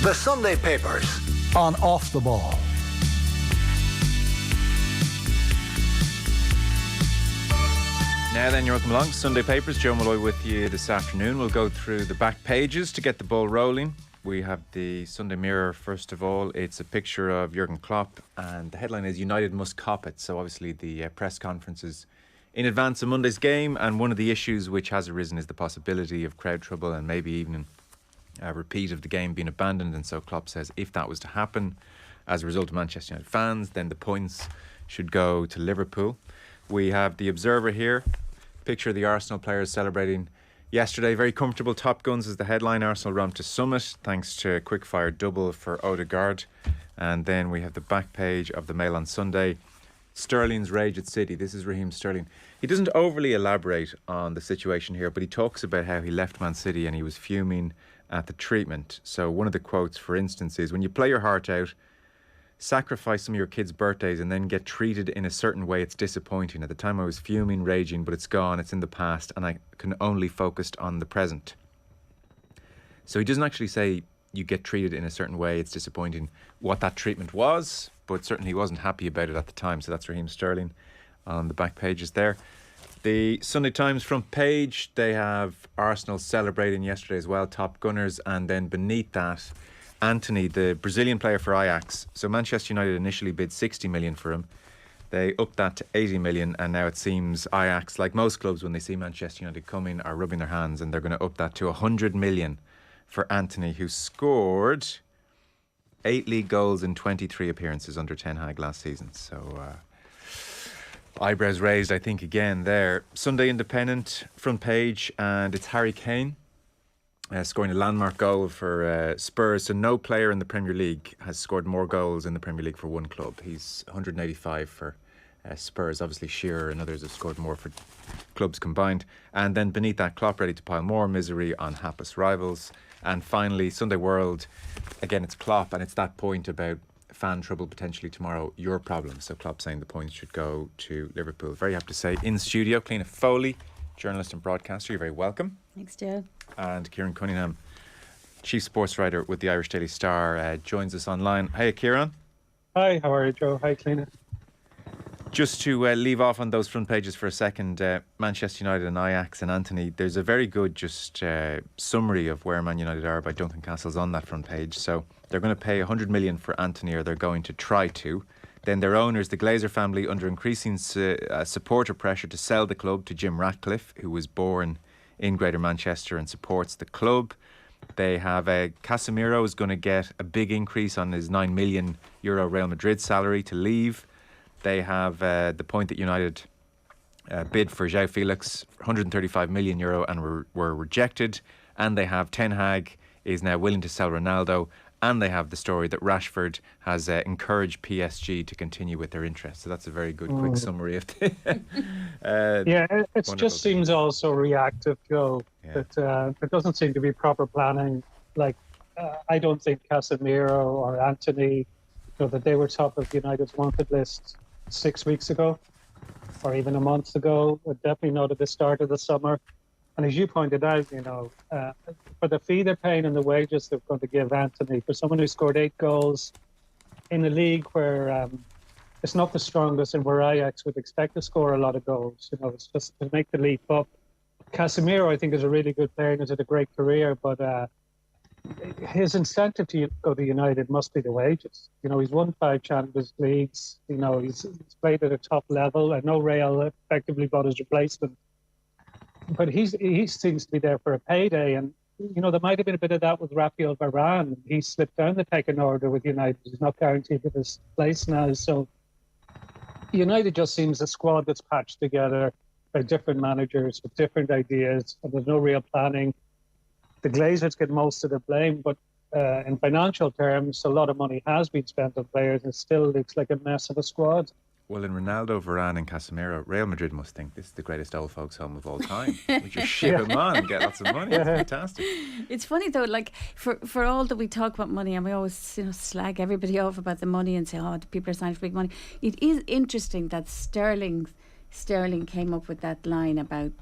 The Sunday Papers on Off the Ball. Now then, you're welcome along. Sunday Papers, Joe Molloy with you this afternoon. We'll go through the back pages to get the ball rolling. We have the Sunday Mirror first of all. It's a picture of Jurgen Klopp and the headline is United must cop it. So obviously the press conferences in advance of Monday's game, and one of the issues which has arisen is the possibility of crowd trouble and maybe even a repeat of the game being abandoned. And so Klopp says if that was to happen as a result of Manchester United fans, then the points should go to Liverpool. We have the Observer here. Picture of the Arsenal players celebrating yesterday. Very comfortable. Top guns is the headline. Arsenal romp to summit thanks to a quick-fire double for Odegaard. And then we have the back page of the Mail on Sunday. Sterling's rage at City. This is Raheem Sterling. He doesn't overly elaborate on the situation here, but he talks about how he left Man City and he was fuming at the treatment. So one of the quotes, for instance, is, when you play your heart out, sacrifice some of your kids' birthdays and then get treated in a certain way, it's disappointing. At the time I was fuming, raging, but it's gone, it's in the past, and I can only focus on the present. So he doesn't actually say you get treated in a certain way, it's disappointing, what that treatment was, but certainly he wasn't happy about it at the time. So that's Raheem Sterling on the back pages there. The Sunday Times front page, they have Arsenal celebrating yesterday as well, top gunners, and then beneath that, Antony, the Brazilian player for Ajax. So Manchester United initially bid 60 million for him. They upped that to 80 million, and now it seems Ajax, like most clubs when they see Manchester United coming, are rubbing their hands, and they're going to up that to 100 million for Antony, who scored 8 league goals in 23 appearances under Ten Hag last season. So eyebrows raised, I think, again there. Sunday Independent front page, and it's Harry Kane scoring a landmark goal for Spurs. So no player in the Premier League has scored more goals in the Premier League for one club. He's 185 for Spurs. Obviously Shearer and others have scored more for clubs combined. And then beneath that, Klopp ready to pile more misery on hapless rivals. And finally, Sunday World, again it's Klopp, and it's that point about fan trouble potentially tomorrow, your problem. So Klopp saying the points should go to Liverpool. Very happy to say, in studio, Cliona Foley, journalist and broadcaster. You're very welcome. Thanks, Joe. And Kieran Cunningham, chief sports writer with the Irish Daily Star, joins us online. Hey, Kieran. Hi, how are you, Joe? Hi, Cliona. Just to leave off on those front pages for a second, Manchester United and Ajax and Antony, there's a very good summary of where Man United are by Duncan Castle's on that front page. So they're going to pay 100 million for Antony, or they're going to try to. Then their owners, the Glazer family, under increasing supporter pressure to sell the club to Jim Ratcliffe, who was born in Greater Manchester and supports the club. They have Casemiro is going to get a big increase on his €9 million Real Madrid salary to leave. They have the point that United bid for João Felix, €135 million, and were rejected. And they have Ten Hag is now willing to sell Ronaldo. And they have the story that Rashford has encouraged PSG to continue with their interest. So that's a very good, quick summary of the. It just seems also reactive, Joe. Yeah. That there doesn't seem to be proper planning. Like, I don't think Casemiro or Antony, that they were top of United's wanted list 6 weeks ago, or even a month ago. Definitely not at the start of the summer. And as you pointed out, for the fee they're paying and the wages they're going to give Antony, for someone who scored 8 goals in a league where it's not the strongest and where Ajax would expect to score a lot of goals, it's just to make the leap up. Casemiro, I think, is a really good player and has had a great career, but his incentive to go to United must be the wages. He's won 5 Champions Leagues. He's played at a top level. I know Real effectively bought his replacement. But he seems to be there for a payday, and there might have been a bit of that with Rafael Varane. He slipped down the pecking order with United. He's not guaranteed with his place now. So United just seems a squad that's patched together by different managers with different ideas, and there's no real planning. The Glazers get most of the blame, but in financial terms, a lot of money has been spent on players, and it still looks like a mess of a squad. Well, in Ronaldo, Varane and Casemiro, Real Madrid must think this is the greatest old folks' home of all time. We just ship them on and get lots of money. It's fantastic. It's funny though, like for all that we talk about money, and we always slag everybody off about the money and say, oh, the people are signing for big money. It is interesting that Sterling came up with that line about,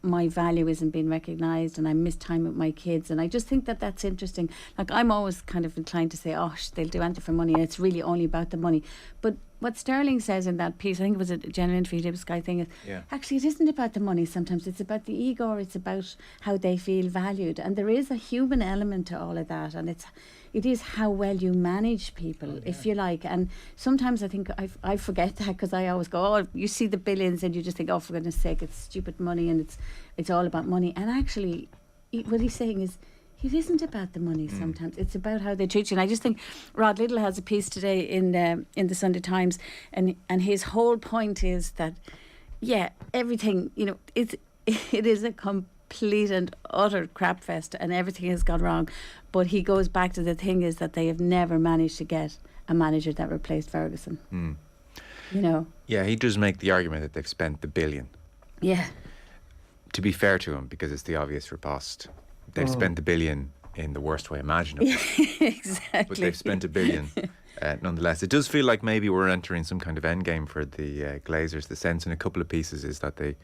my value isn't being recognised and I miss time with my kids. And I just think that that's interesting. Like, I'm always kind of inclined to say, they'll do anything for money and it's really only about the money. But what Sterling says in that piece, I think it was a general interview he did with Sky thing, is actually it isn't about the money sometimes. It's about the ego, or it's about how they feel valued. And there is a human element to all of that. And it is how well you manage people, if you like. And sometimes I think I forget that, because I always go, you see the billions and you just think, for goodness sake, it's stupid money and it's all about money. And actually, what he's saying is, it isn't about the money sometimes. It's about how they treat you. And I just think Rod Little has a piece today in the Sunday Times, and his whole point is that, everything, it is a complete and utter crap fest and everything has gone wrong. But he goes back to the thing is that they have never managed to get a manager that replaced Ferguson. Yeah, he does make the argument that they've spent the billion. Yeah. To be fair to him, because it's the obvious riposte. They've spent the billion in the worst way imaginable. Exactly. But they've spent a billion nonetheless. It does feel like maybe we're entering some kind of endgame for the Glazers. The sense in a couple of pieces is that they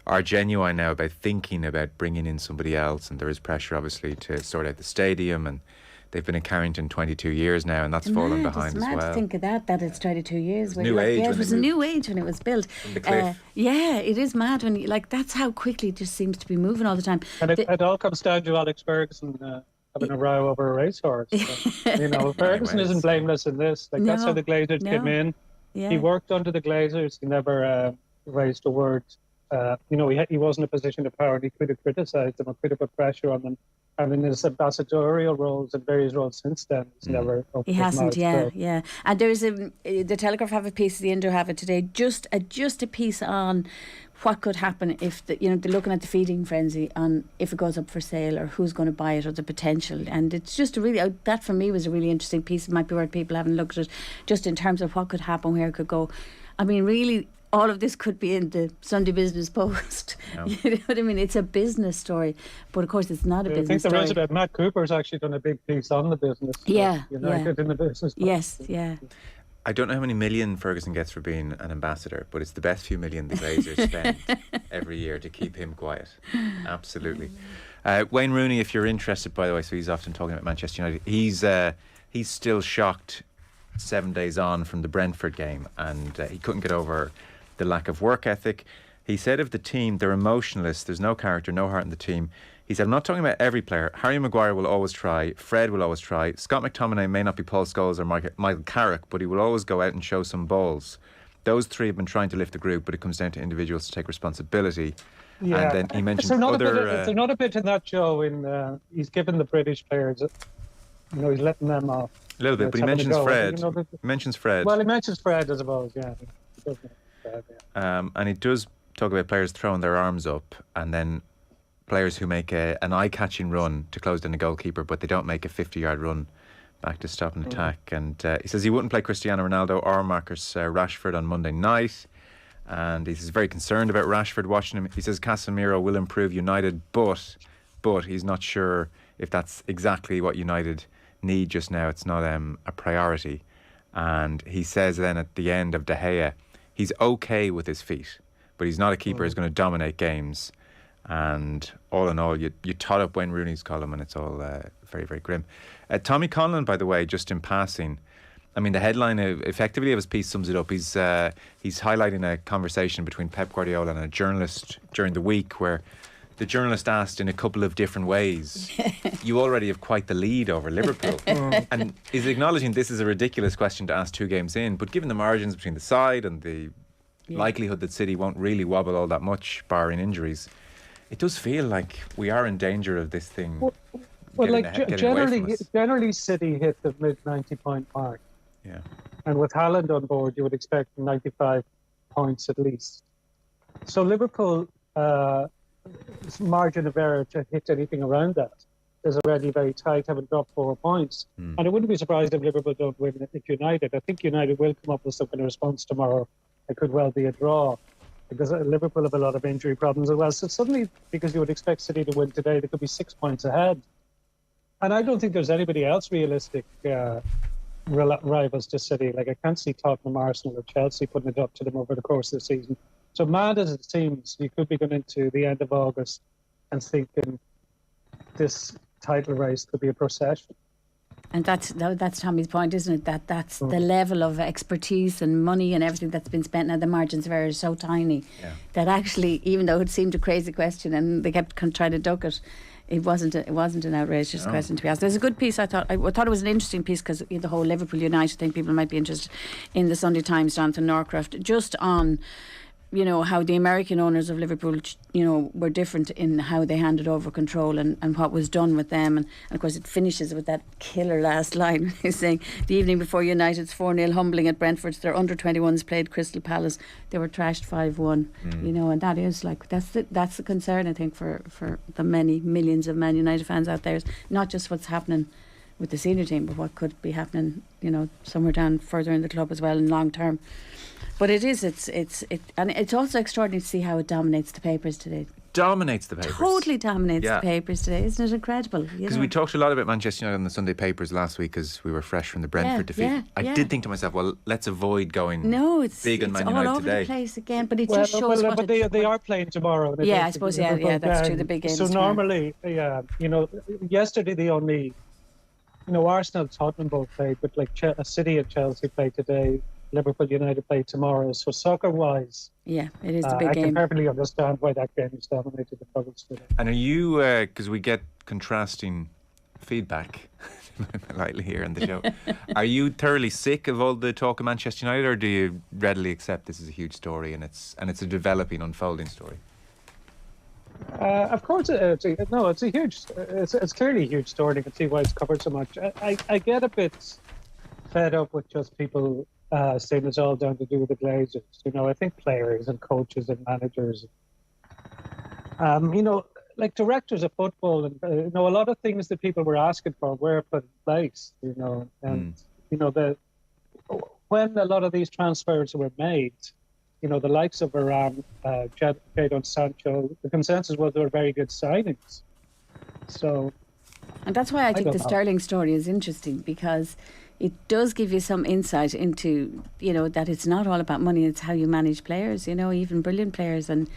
are genuine now about thinking about bringing in somebody else, and there is pressure obviously to sort out the stadium, and they've been at Carrington 22 years now, and that's fallen behind as well. It's mad to think of that it's 22 years. New age. It was a new age when it was built. From the cliff. It is mad when that's how quickly it just seems to be moving all the time. And it all comes down to Alex Ferguson having a row over a racehorse. So, Ferguson isn't blameless in this. That's how the Glazers came in. Yeah. He worked under the Glazers. He never raised a word. He wasn't in a position of power, and he could have criticised them or could have put pressure on them. And in his ambassadorial roles and various roles since then, he's never. He hasn't, yeah. And there's the Telegraph have a piece, the Indo have it today, just a piece on what could happen if they're looking at the feeding frenzy on if it goes up for sale or who's going to buy it or the potential. And it's just that for me was a really interesting piece. It might be worth people having looked at it just in terms of what could happen, where it could go. I mean, really, all of this could be in the Sunday Business Post. You know what I mean? It's a business story, but of course it's not a business story. I think there is Matt Cooper's actually done a big piece on the business. United in the business. Yes, yeah. I don't know how many million Ferguson gets for being an ambassador, but it's the best few million the Glazers spend every year to keep him quiet. Absolutely. Wayne Rooney, if you're interested, by the way, so he's often talking about Manchester United. He's still shocked 7 days on from the Brentford game, and he couldn't get over the lack of work ethic. He said of the team, they're emotionless, there's no character, no heart in the team. He said, I'm not talking about every player. Harry Maguire will always try, Fred will always try, Scott McTominay may not be Paul Scholes or Michael Carrick, but he will always go out and show some balls. Those three have been trying to lift the group, but it comes down to individuals to take responsibility. Yeah. And then he mentioned there's another bit in that show in he's given the British players, he's letting them off. A little bit, but he mentions Fred. Well, he mentions Fred, I suppose, yeah. He does mention Fred, yeah. And he does talk about players throwing their arms up, and then players who make an eye-catching run to close down the goalkeeper, but they don't make a 50-yard run back to stop an attack. And he says he wouldn't play Cristiano Ronaldo or Marcus Rashford on Monday night. And he's very concerned about Rashford watching him. He says Casemiro will improve United, but he's not sure if that's exactly what United need just now. It's not a priority. And he says then at the end of De Gea, he's okay with his feet, but he's not a keeper who's going to dominate games. And all in all, you tot up Wayne Rooney's column, and it's all very, very grim. Tommy Conlon, by the way, just in passing, I mean, the headline effectively of his piece sums it up. He's highlighting a conversation between Pep Guardiola and a journalist during the week, where the journalist asked in a couple of different ways, you already have quite the lead over Liverpool. And he's acknowledging this is a ridiculous question to ask 2 games in, but given the margins between the side and the likelihood that City won't really wobble all that much, barring injuries, it does feel like we are in danger of this thing. Generally City hit the mid 90-point mark. Yeah. And with Haaland on board, you would expect 95 points at least. So Liverpool margin of error to hit anything around that is already very tight, having dropped 4 points. And I wouldn't be surprised if Liverpool don't win at United. I think United will come up with some kind of response tomorrow. It could well be a draw, because Liverpool have a lot of injury problems as well. So suddenly, because you would expect City to win today, they could be 6 points ahead. And I don't think there's anybody else realistic rivals to City. Like, I can't see Tottenham, Arsenal or Chelsea putting it up to them over the course of the season. So mad as it seems, you could be going into the end of August and thinking this title race could be a procession. And that's Tommy's point, isn't it? That's the level of expertise and money and everything that's been spent. Now the margins of error are so tiny that actually, even though it seemed a crazy question and they kept trying to duck it, it wasn't an outrageous question to be asked. There's a good piece. I thought it was an interesting piece because the whole Liverpool United thing. People might be interested in the Sunday Times. Jonathan Norcroft just on, how the American owners of Liverpool, were different in how they handed over control and what was done with them. And of course, it finishes with that killer last line. He's saying, the evening before United's 4-0 humbling at Brentford, their under-21s played Crystal Palace. They were trashed 5-1. And that is that's the concern, I think, for the many millions of Man United fans out there. It's not just what's happening with the senior team, but what could be happening, somewhere down further in the club as well in long term. But and it's also extraordinary to see how it dominates the papers today. Dominates the papers. Totally dominates the papers today. Isn't it incredible? Because we talked a lot about Manchester United on the Sunday papers last week as we were fresh from the Brentford defeat. I did think to myself, well, let's avoid going big on Man United all over today. the place again. But it just shows what but they are playing tomorrow. I suppose, that's true, the big games. So normally, yesterday the only, Arsenal, Tottenham both played, but like City and Chelsea played today. Liverpool United play tomorrow. So soccer-wise, it is the big game. I can perfectly understand why that game is dominated the coverage today. And are you, because we get contrasting feedback, lightly here on the show, are you thoroughly sick of all the talk of Manchester United, or do you readily accept this is a huge story and it's a developing, unfolding story? Of course, it's clearly a huge story. You can see why it's covered so much. I get a bit fed up with just people saying it's all down to do with the Glazers. I think players and coaches and managers, like directors of football, and a lot of things that people were asking for were put in place. When a lot of these transfers were made, the likes of Varane, Jadon Sancho, the consensus was they were very good signings. So, and that's why I think the Sterling story is interesting, because it does give you some insight into, that it's not all about money, it's how you manage players, even brilliant players, and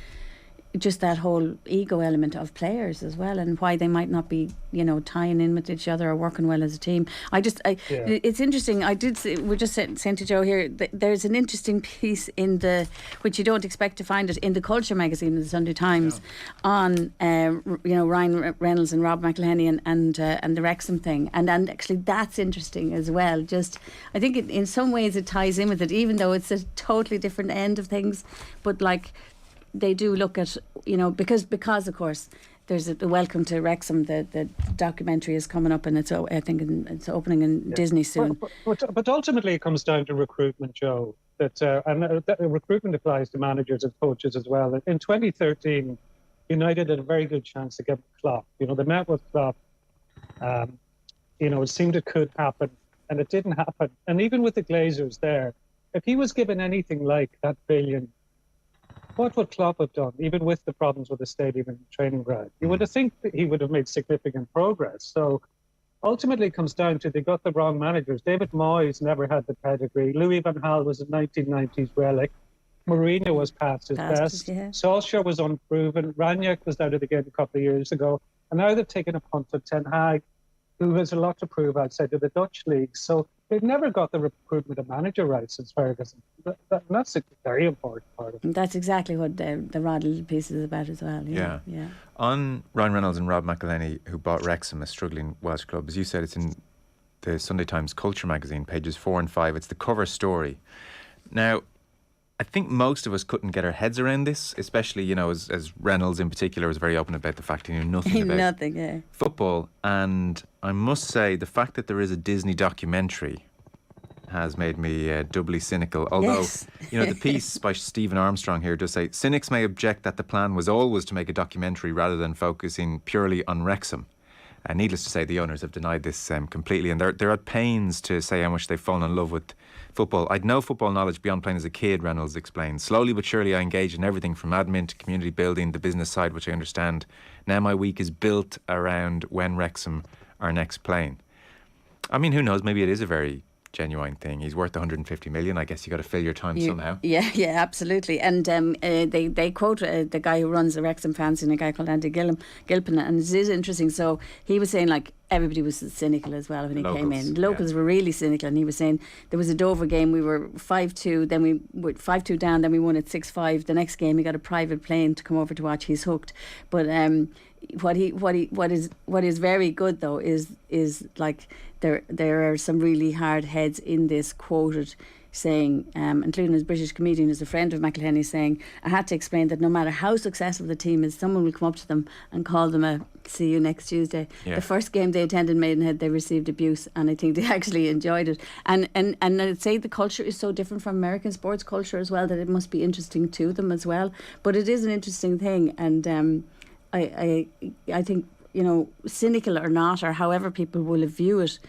just that whole ego element of players as well, and why they might not be, tying in with each other or working well as a team. It's interesting. We're just saying to Joe here, there's an interesting piece which you don't expect to find it, in the Culture magazine of the Sunday Times, on Ryan Reynolds and Rob McElhenney and the Wrexham thing, and actually that's interesting as well. Just, I think in some ways it ties in with it, even though it's a totally different end of things, but like, they do look at, because of course there's the Welcome to Wrexham, the documentary is coming up, and it's opening in Disney soon. But ultimately it comes down to recruitment, Joe. And recruitment applies to managers and coaches as well. In 2013, United had a very good chance to get Klopp. They met with Klopp. It seemed it could happen, and it didn't happen. And even with the Glazers there, if he was given anything like that billion, what would Klopp have done, even with the problems with the stadium and training ground? You would have think that he would have made significant progress. So ultimately it comes down to they got the wrong managers. David Moyes never had the pedigree. Louis van Gaal was a 1990s relic. Mourinho was past his best. Solskjaer was unproven. Ranić was out of the game a couple of years ago. And now they've taken a punt at Ten Hag, who has a lot to prove outside of the Dutch league. So they've never got the recruitment of manager right since Ferguson. That's a very important part of it. That's exactly what the Rod Little piece is about as well. Yeah. On Ryan Reynolds and Rob McElhenney, who bought Wrexham, a struggling Welsh club, as you said, it's in the Sunday Times Culture magazine, pages 4 and 5. It's the cover story. Now, I think most of us couldn't get our heads around this, especially, as Reynolds in particular was very open about the fact he knew nothing about football. And I must say, the fact that there is a Disney documentary has made me doubly cynical. Although, the piece by Stephen Armstrong here does say, cynics may object that the plan was always to make a documentary rather than focusing purely on Wrexham. Needless to say, the owners have denied this completely, and they're at pains to say how much they've fallen in love with football. I'd no football knowledge beyond playing as a kid, Reynolds explains. Slowly but surely I engaged in everything from admin to community building, the business side, which I understand. Now my week is built around when Wrexham are next playing. I mean, who knows, maybe it is a very genuine thing. He's worth 150 million. I guess you got to fill your time somehow. Yeah, absolutely. And they quote the guy who runs the Wrexham fans, a guy called Andy Gilpin, and it is interesting. So he was saying, like, everybody was cynical as well when he came in. Locals were really cynical, and he was saying there was a Dover game, we were 5-2, then we were 5-2 down, then we won at 6-5. The next game he got a private plane to come over to watch. He's hooked. But what is very good though is like there are some really hard heads in this quoted saying, including his British comedian who's a friend of McElhenney, saying, I had to explain that no matter how successful the team is, someone will come up to them and call them a see you next Tuesday. The first game they attended Maidenhead, they received abuse, and I think they actually enjoyed it. And I'd say the culture is so different from American sports culture as well that it must be interesting to them as well. But it is an interesting thing, and I think, cynical or not, or however people will view it,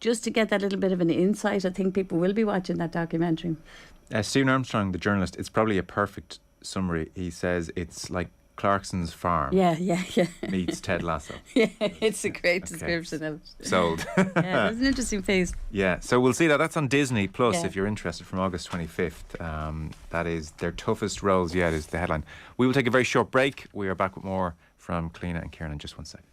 just to get that little bit of an insight, I think people will be watching that documentary. Stephen Armstrong, the journalist, it's probably a perfect summary. He says it's like Clarkson's Farm. Yeah. Meets Ted Lasso. Yeah, it's a great description of it. Sold. Yeah, it's an interesting piece. Yeah, so we'll see that. That's on Disney Plus if you're interested, from August 25th. That is their toughest roles yet, is the headline. We will take a very short break. We are back with more from Cliona and Kieran in just 1 second.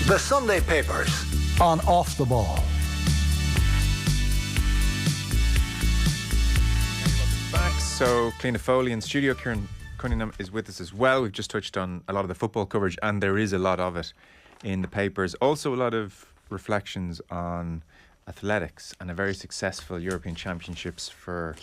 The Sunday Papers on Off the Ball. Back, so Cliona Foley in studio. Kieran Cunningham is with us as well. We've just touched on a lot of the football coverage, and there is a lot of it in the papers. Also a lot of reflections on athletics and a very successful European Championships for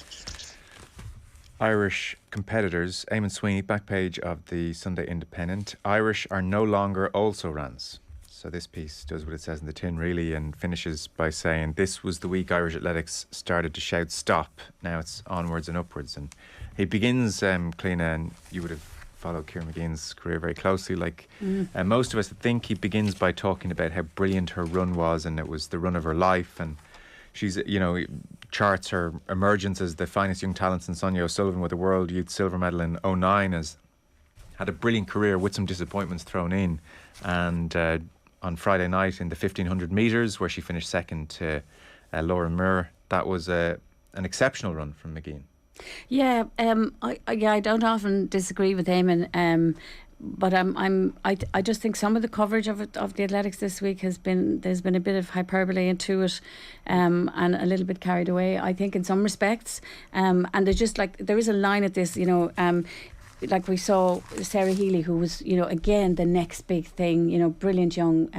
Irish competitors. Eamon Sweeney, back page of the Sunday Independent. Irish are no longer also-rans. So this piece does what it says in the tin, really, and finishes by saying, this was the week Irish athletics started to shout stop. Now it's onwards and upwards. And he begins, Cliona, and you would have followed Kieran Mageean's career very closely. Most of us think he begins by talking about how brilliant her run was, and it was the run of her life. And she's, charts her emergence as the finest young talents in Sonia O'Sullivan with a World Youth Silver Medal in '09, has had a brilliant career with some disappointments thrown in. And on Friday night in the 1500 metres, where she finished second to Laura Muir, that was an exceptional run from Mageean. Yeah, I don't often disagree with Eamon, but I just think some of the coverage of the athletics this week there's been a bit of hyperbole into it, and a little bit carried away, I think, in some respects, and there's just there is a line at this, like we saw Sarah Healy, who was, again, the next big thing, brilliant young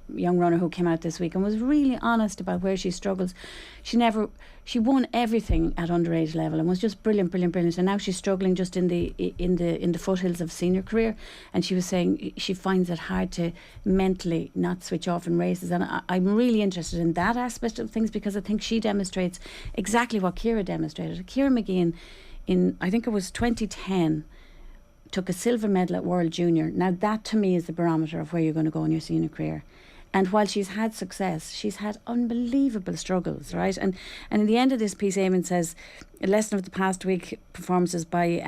runner who came out this week and was really honest about where she struggles. She won everything at underage level and was just brilliant. And now she's struggling just in the foothills of senior career. And she was saying she finds it hard to mentally not switch off in races. And I'm really interested in that aspect of things, because I think she demonstrates exactly what Ciara demonstrated. Ciara Mageean, in I think it was 2010, took a silver medal at World Junior. Now that to me is the barometer of where you're going to go in your senior career. And while she's had success, she's had unbelievable struggles, right? And in the end of this piece, Eamon says, a lesson of the past week performances by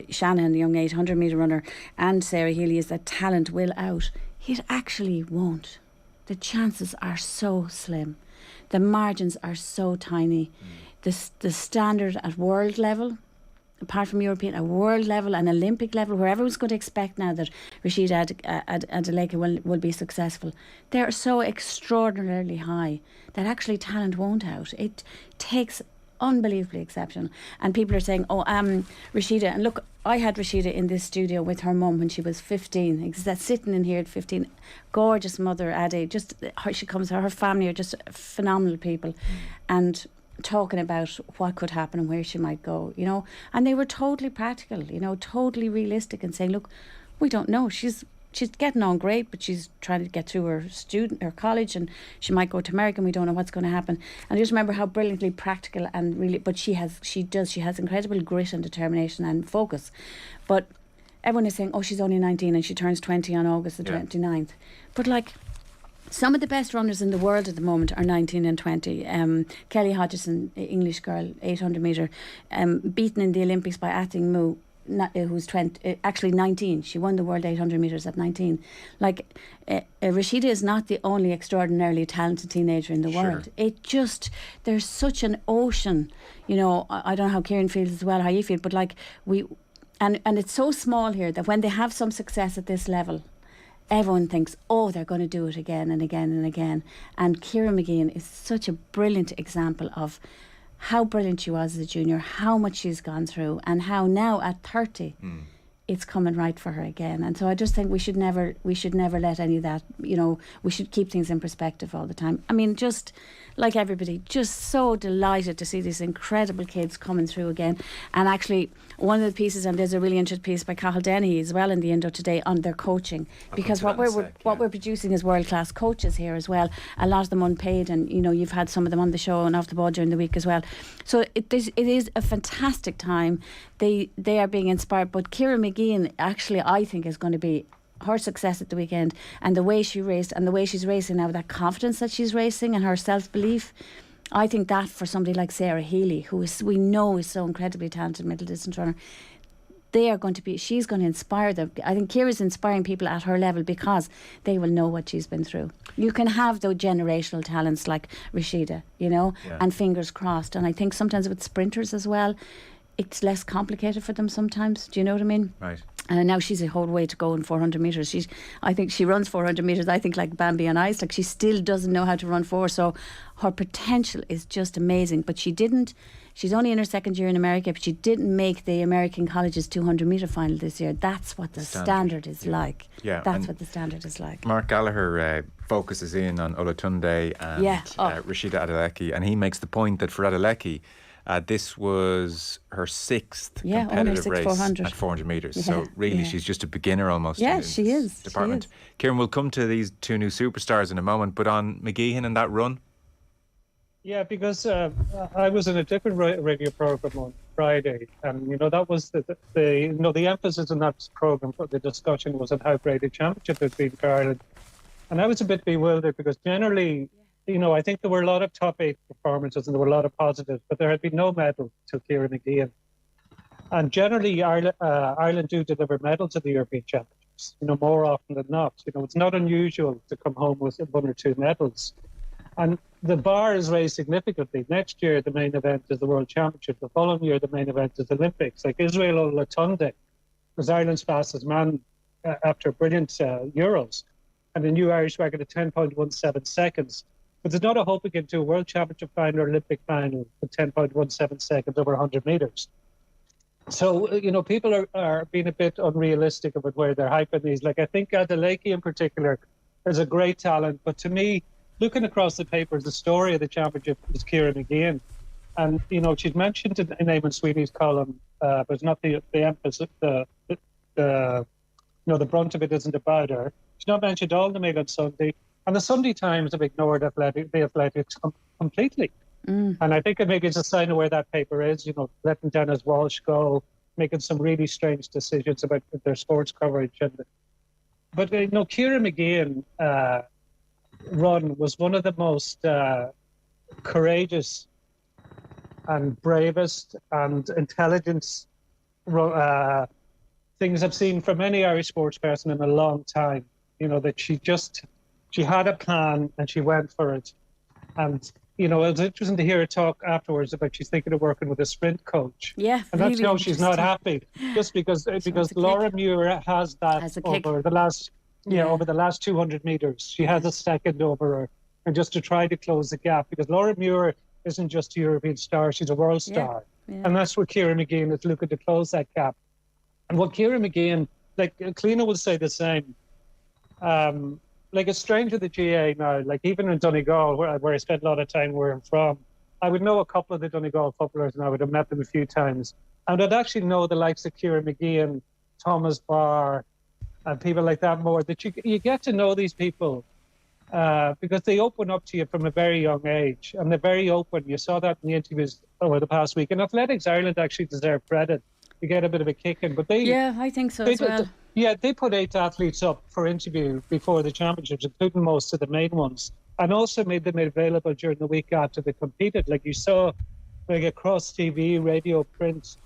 Shanahan, the young 800 metre runner, and Sarah Healy, is that talent will out. It actually won't. The chances are so slim. The margins are so tiny. The standard at world level, apart from European, at world level and Olympic level, where everyone's going to expect now that Rashida Adeleke will be successful, they're so extraordinarily high that actually talent won't out. It takes unbelievably exceptional. And people are saying, Rashida, and look, I had Rashida in this studio with her mum when she was 15, sitting in here at 15, gorgeous mother, Ade, just she comes, her family are just phenomenal people, and talking about what could happen and where she might go, and they were totally practical, totally realistic, and saying, look, we don't know, she's getting on great, but she's trying to get through her college, and she might go to America, and we don't know what's going to happen. And I just remember how brilliantly practical and really, but she has incredible grit and determination and focus. But everyone is saying, she's only 19 and she turns 20 on August the 29th. But some of the best runners in the world at the moment are 19 and 20. Kelly Hodgson, English girl, 800 metre, beaten in the Olympics by Ating Mu, who's 19. She won the world 800 metres at 19. Rashida is not the only extraordinarily talented teenager in the world. There's such an ocean. I don't know how Kieran feels as well, how you feel, but and it's so small here that when they have some success at this level, everyone thinks, they're going to do it again and again and again. And Ciara Mageean is such a brilliant example of how brilliant she was as a junior, how much she's gone through, and how now at 30 it's coming right for her again. And so I just think we should never let any of that, we should keep things in perspective all the time. I mean, just like everybody, just so delighted to see these incredible kids coming through again. And actually, one of the pieces, and there's a really interesting piece by Cathal Denny as well in the Indo today on their coaching, because what we're producing is world class coaches here as well. A lot of them unpaid, and you've had some of them on the show and off the ball during the week as well. So it is a fantastic time. They are being inspired, but Ciara Mageean actually, I think, is going to be her success at the weekend, and the way she raced and the way she's racing now, that confidence that she's racing and her self-belief. I think that for somebody like Sarah Healy, who we know is so incredibly talented middle distance runner, she's going to inspire them. I think Ciara's inspiring people at her level because they will know what she's been through. You can have those generational talents like Rashida, and fingers crossed. And I think sometimes with sprinters as well, it's less complicated for them sometimes. Do you know what I mean? Right. And now she's a whole way to go in 400 metres. I think she runs 400 metres, I think, like Bambi on ice. She still doesn't know how to run 4. So her potential is just amazing. But she's only in her second year in America, but she didn't make the American College's 200 metre final this year. That's what the standard is like. Yeah. That's what the standard is like. Mark Gallagher focuses in on Olatunde and Rashida Adeleke, and he makes the point that for Adeleke, This was her sixth Yeah, only competitive sixth race 400. at 400 metres. Yeah, So really, yeah. she's just a beginner almost. Yeah, in she this is, she department. is. Kieran, we'll come to these two new superstars in a moment, but on Mageean and that run. Yeah, because I was in a different radio program on Friday, and that was the emphasis on that program. The discussion was on how great a championship had been for Ireland, and I was a bit bewildered because generally, I think there were a lot of top 8 performances and there were a lot of positives, but there had been no medal to Kieran Mageean. And generally, Ireland do deliver medals at the European Championships. More often than not. It's not unusual to come home with 1 or 2 medals. And the bar is raised significantly. Next year, the main event is the World Championship. The following year, the main event is Olympics. Like Israel Olatunde was Ireland's fastest man after brilliant Euros, and a new Irish record of 10.17 seconds. But there's not a hope again to a World Championship final or Olympic final with 10.17 seconds over 100 metres. So, people are being a bit unrealistic about where they're hyping these. Like, I think Adeleke in particular is a great talent. But to me, looking across the papers, the story of the championship is Kieran Mageean. And, she's mentioned in Eamon Sweeney's column, but it's not the emphasis, the brunt of it isn't about her. She's not mentioned all the mail on Sunday. And the Sunday Times have ignored the athletics completely. And I think maybe it's a sign of where that paper is, letting Dennis Walsh go, making some really strange decisions about their sports coverage. But Kieran Mageean run was one of the most courageous and bravest and intelligent things I've seen from any Irish sports person in a long time. That she had a plan and she went for it. And it was interesting to hear her talk afterwards about she's thinking of working with a sprint coach. Yeah, and really that's she's not happy, just because Laura Muir has that over the last over the last 200 meters. She has a second over her, and just to try to close the gap, because Laura Muir isn't just a European star; she's a world star, and that's where Kieran Mageean is looking to close that gap. And what Kieran Mageean, like Cliona would say the same. Like it's strange with the GAA now, like even in Donegal, where I spent a lot of time where I'm from, I would know a couple of the Donegal footballers and I would have met them a few times. And I'd actually know the likes of Kieran Mageean, Thomas Barr, and people like that more, that you get to know these people because they open up to you from a very young age. And they're very open. You saw that in the interviews over the past week. And Athletics Ireland actually deserve credit. You get a bit of a kick in. But I think so as well. They put 8 athletes up for interview before the championships, including most of the main ones, and also made them available during the week after they competed. Like you saw, like across TV, radio, print,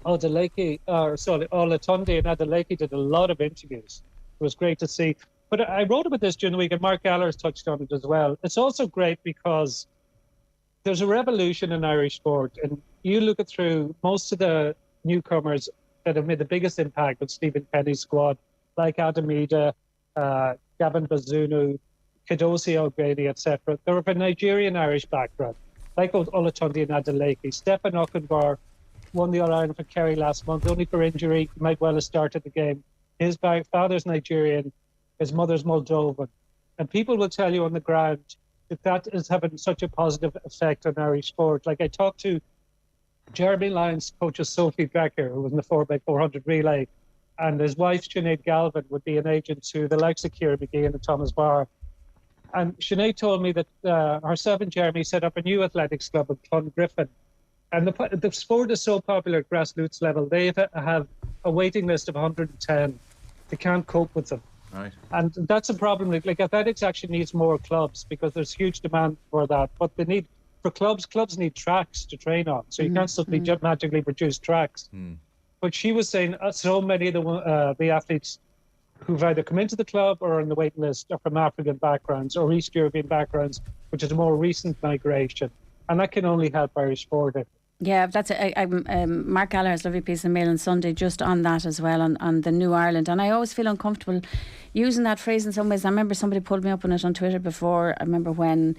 Olatunde and Adeleke did a lot of interviews. It was great to see. But I wrote about this during the week, and Mark Gallagher's touched on it as well. It's also great because there's a revolution in Irish sport, and you look at through most of the newcomers that have made the biggest impact with Stephen Kenny's squad, like Adamida, Gavin Bazunu, Kedosi O'Grady, etc. They're of a Nigerian-Irish background, like Olatunde and Adeleke. Stefan Ockenbar won the All-Ireland for Kerry last month, only for injury. He might well have started the game. His father's Nigerian, his mother's Moldovan. And people will tell you on the ground that is having such a positive effect on Irish sport. Like I talked to Jeremy Lyons coaches Sophie Becker, who was in the 4x400 relay, and his wife Sinead Galvin would be an agent to the likes of Kieran Mageean and Thomas Barr. And Sinead told me that herself and Jeremy set up a new athletics club in Clongriffin. And the sport is so popular at grassroots level, they have a waiting list of 110. They can't cope with them. Right. And that's a problem. Like athletics actually needs more clubs because there's huge demand for that. But they need, for clubs need tracks to train on. So you can't suddenly magically produce tracks. But she was saying so many of the athletes who've either come into the club or are on the waiting list are from African backgrounds or East European backgrounds, which is a more recent migration. And that can only help Irish sport. Yeah, that's Mark Gallagher's lovely piece in Mail on Sunday just on that as well, on the New Ireland. And I always feel uncomfortable using that phrase in some ways. I remember somebody pulled me up on it on Twitter before. I remember when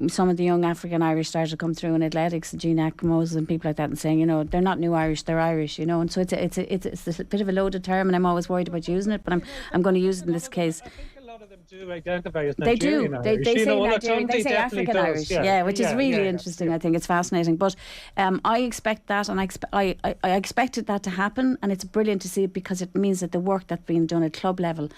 some of the young African Irish started to come through in athletics, Gene Moses and people like that, and saying, they're not new Irish, they're Irish, and so it's a bit of a loaded term, and I'm always worried about using it, but I'm going to use it in this case. I think a lot of them do identify as They Nigerian do. Irish. They You say know, Nigerian. They say definitely African does. Irish. Which is really yeah. interesting. I think it's fascinating. But I expect that, and I expected that to happen, and it's brilliant to see it because it means that the work that's being done at club level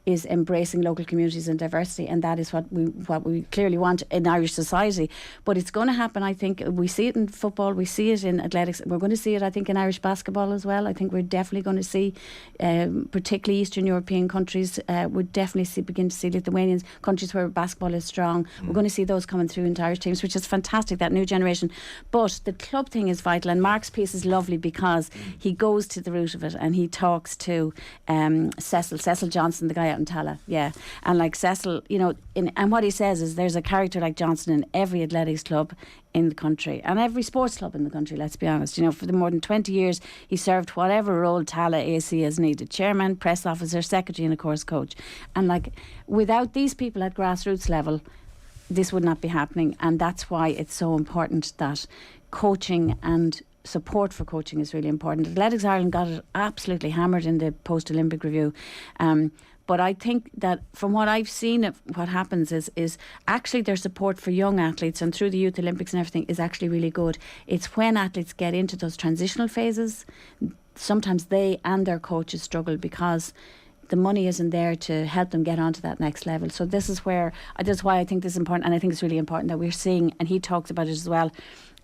is embracing local communities and diversity, and that is what we clearly want in Irish society. But it's going to happen. I think we see it in football, we see it in athletics. We're going to see it, I think, in Irish basketball as well. I think we're definitely going to see, particularly Eastern European countries, we're definitely begin to see Lithuanians, countries where basketball is strong. We're going to see those coming through into Irish teams, which is fantastic, that new generation. But the club thing is vital, and Mark's piece is lovely because he goes to the root of it and he talks to Cecil Johnson, the guy out in Tala, and like Cecil, you know, and what he says is there's a character like Johnson in every athletics club in the country and every sports club in the country, let's be honest. You know, for the more than 20 years he served whatever role Tala AC has needed: chairman, press officer, secretary, and of course coach. And like, without these people at grassroots level, this would not be happening, and that's why it's so important that coaching and support for coaching is really important. Athletics Ireland got it absolutely hammered in the post-Olympic review. But I think that from what I've seen, what happens is actually their support for young athletes and through the Youth Olympics and everything is actually really good. It's when athletes get into those transitional phases, sometimes they and their coaches struggle because the money isn't there to help them get onto that next level. So this is why I think this is important, and I think it's really important that we're seeing, and he talks about it as well,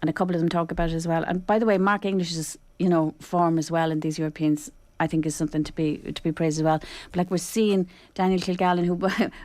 and a couple of them talk about it as well. And by the way, Mark English's, you know, form as well in these Europeans, I think, is something to be praised as well. But like, we're seeing Daniel Kilgallen,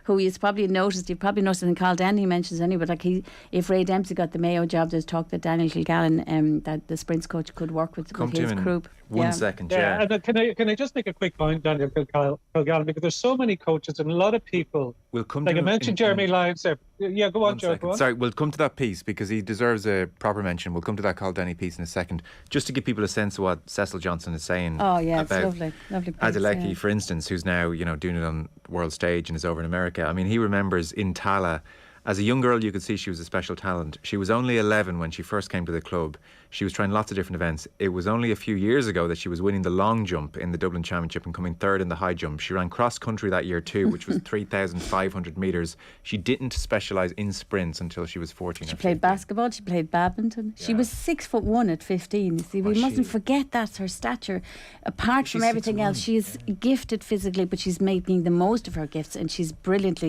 who you've probably noticed in Calden, he mentions anyway, but like if Ray Dempsey got the Mayo job, there's talk that Daniel Kilgallen, that the sprints coach, could work with his group. 1 second, And can I just make a quick point, Daniel Kilgallen, because there's so many coaches and a lot of people. We'll come like to I mentioned, Jeremy Lyons there. Yeah, go on, Joe. Go on. Sorry, we'll come to that piece because he deserves a proper mention. We'll come to that Caldenny piece in a second, just to give people a sense of what Cecil Johnson is saying. Oh yeah, it's about lovely piece, Adeleke, for instance, who's now, you know, doing it on world stage and is over in America. I mean, he remembers in Tala, as a young girl, you could see she was a special talent. She was only 11 when she first came to the club. She was trying lots of different events. It was only a few years ago that she was winning the long jump in the Dublin Championship and coming third in the high jump. She ran cross country that year too, which was 3,500 metres. She didn't specialise in sprints until she was 14. She played basketball, she played badminton. She was 6'1" at 15. You see, we mustn't forget that's her stature. Apart from everything else, she's gifted physically, but she's making the most of her gifts, and she's brilliant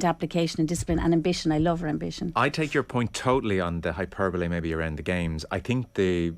application and discipline and ambition. I love her ambition. I take your point totally on the hyperbole maybe around the games. I think the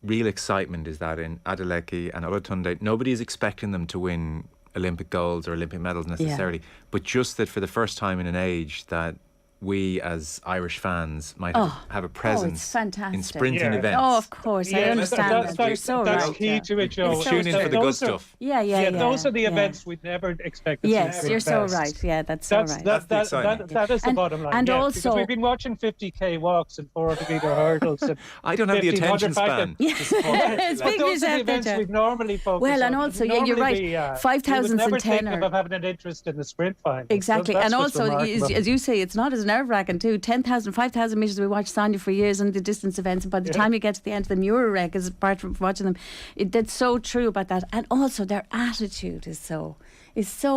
real excitement is that in Adeleke and Olatunde, nobody is expecting them to win Olympic golds or Olympic medals necessarily, but just that for the first time in an age that we as Irish fans might have a presence in sprinting events. Oh, of course, I understand that. You're so right. That's key to it, Joe. Tune in for the good stuff. Yeah. Those are the events we'd never expected. Yes, you're so right. Yeah, that's so right. That is the bottom line. And also, because we've been watching 50k walks and 400-metre hurdles. And I don't have the attention span. Those are the events we've normally focused on. Well, and also, you're right. 5,000s and 10 of having an interest in the sprint final. Exactly, and also, as you say, it's not as nerve-wracking too. 10,000, 5,000 metres, we watched Sonia for years on the distance events, and by the time you get to the end of them, you're a wreck, as apart from watching them. That's so true about that. And also their attitude is so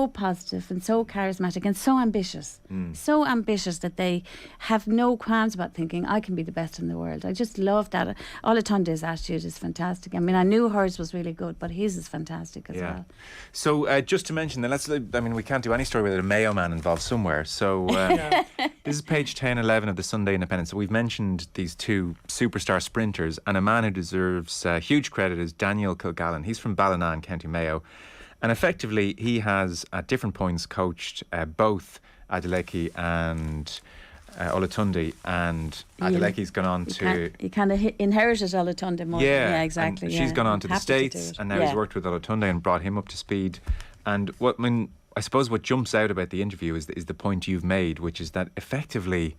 positive and so charismatic and so ambitious. So ambitious that they have no qualms about thinking, I can be the best in the world. I just love that. Olatunde's attitude is fantastic. I mean, I knew hers was really good, but his is fantastic as well. So just to mention that, we can't do any story without a Mayo man involved somewhere. So this is page 10, 11 of the Sunday Independent. So we've mentioned these two superstar sprinters, and a man who deserves huge credit is Daniel Kilgallen. He's from Ballina in County Mayo. And effectively, he has, at different points, coached both Adeleke and Olatunde, and Adeleke's gone on to... He kind of inherited Olatunde more. Yeah, exactly. And she's gone on to the States, and now he's worked with Olatunde and brought him up to speed. And I suppose what jumps out about the interview is the point you've made, which is that effectively,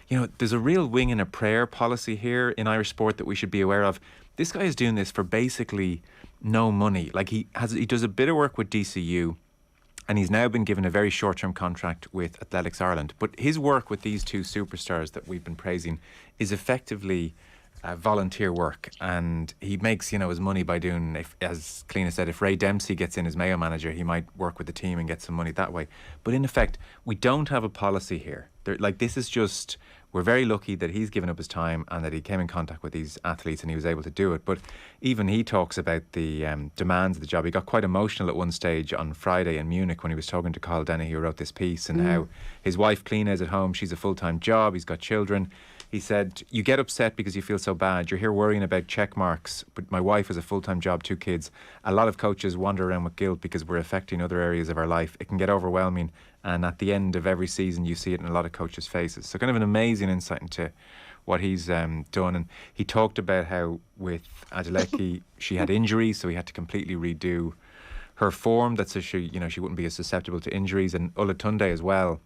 you know, there's a real wing and a prayer policy here in Irish sport that we should be aware of. This guy is doing this for basically no money. Like, he does a bit of work with DCU, and he's now been given a very short-term contract with Athletics Ireland. But his work with these two superstars that we've been praising is effectively volunteer work, and he makes his money by doing, as Cliona said, if Ray Dempsey gets in as Mayo manager, he might work with the team and get some money that way. But in effect, we don't have a policy here. This is just, we're very lucky that he's given up his time and that he came in contact with these athletes and he was able to do it. But even he talks about the demands of the job. He got quite emotional at one stage on Friday in Munich when he was talking to Carl Dennehy, who wrote this piece, and how his wife Cliona is at home. She's a full-time job. He's got children. He said, you get upset because you feel so bad. You're here worrying about check marks, but my wife has a full-time job, 2 kids. A lot of coaches wander around with guilt because we're affecting other areas of our life. It can get overwhelming, and at the end of every season you see it in a lot of coaches' faces. So kind of an amazing insight into what he's done. And he talked about how with Adeleke she had injuries, so he had to completely redo her form. That's so she wouldn't be as susceptible to injuries. And Olatunde as well.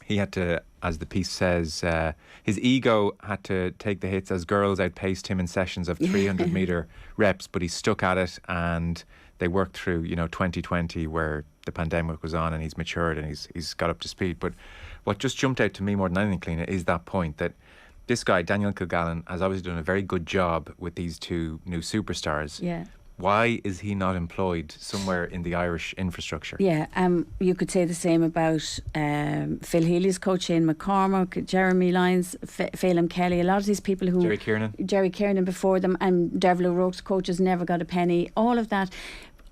He had to, as the piece says, his ego had to take the hits as girls outpaced him in sessions of 300 metre reps, but he stuck at it, and they worked through 2020 where the pandemic was on, and he's matured and he's got up to speed. But what just jumped out to me more than anything, Cliona, is that point that this guy, Daniel Kilgallen, has obviously done a very good job with these 2 new superstars. Yeah. Why is he not employed somewhere in the Irish infrastructure? Yeah, you could say the same about Phil Healy's coach, Shane McCormack, Jeremy Lyons, Phelan Kelly. A lot of these people who... Jerry Kiernan before them, and Derval O'Rourke's coaches never got a penny. All of that.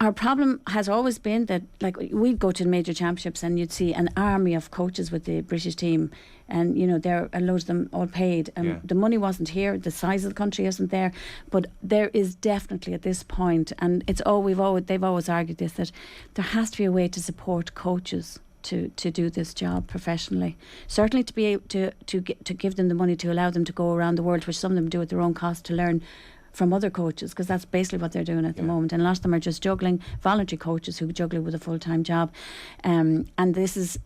Our problem has always been that, like, we'd go to major championships and you'd see an army of coaches with the British team, and there are loads of them all paid, and the money wasn't here, the size of the country isn't there. But there is definitely at this point, and they've always argued this, that there has to be a way to support coaches to do this job professionally. Certainly to be able to give them the money to allow them to go around the world, which some of them do at their own cost, to learn from other coaches, because that's basically what they're doing at the moment, and a lot of them are just juggling, voluntary coaches who juggle with a full-time job, and this is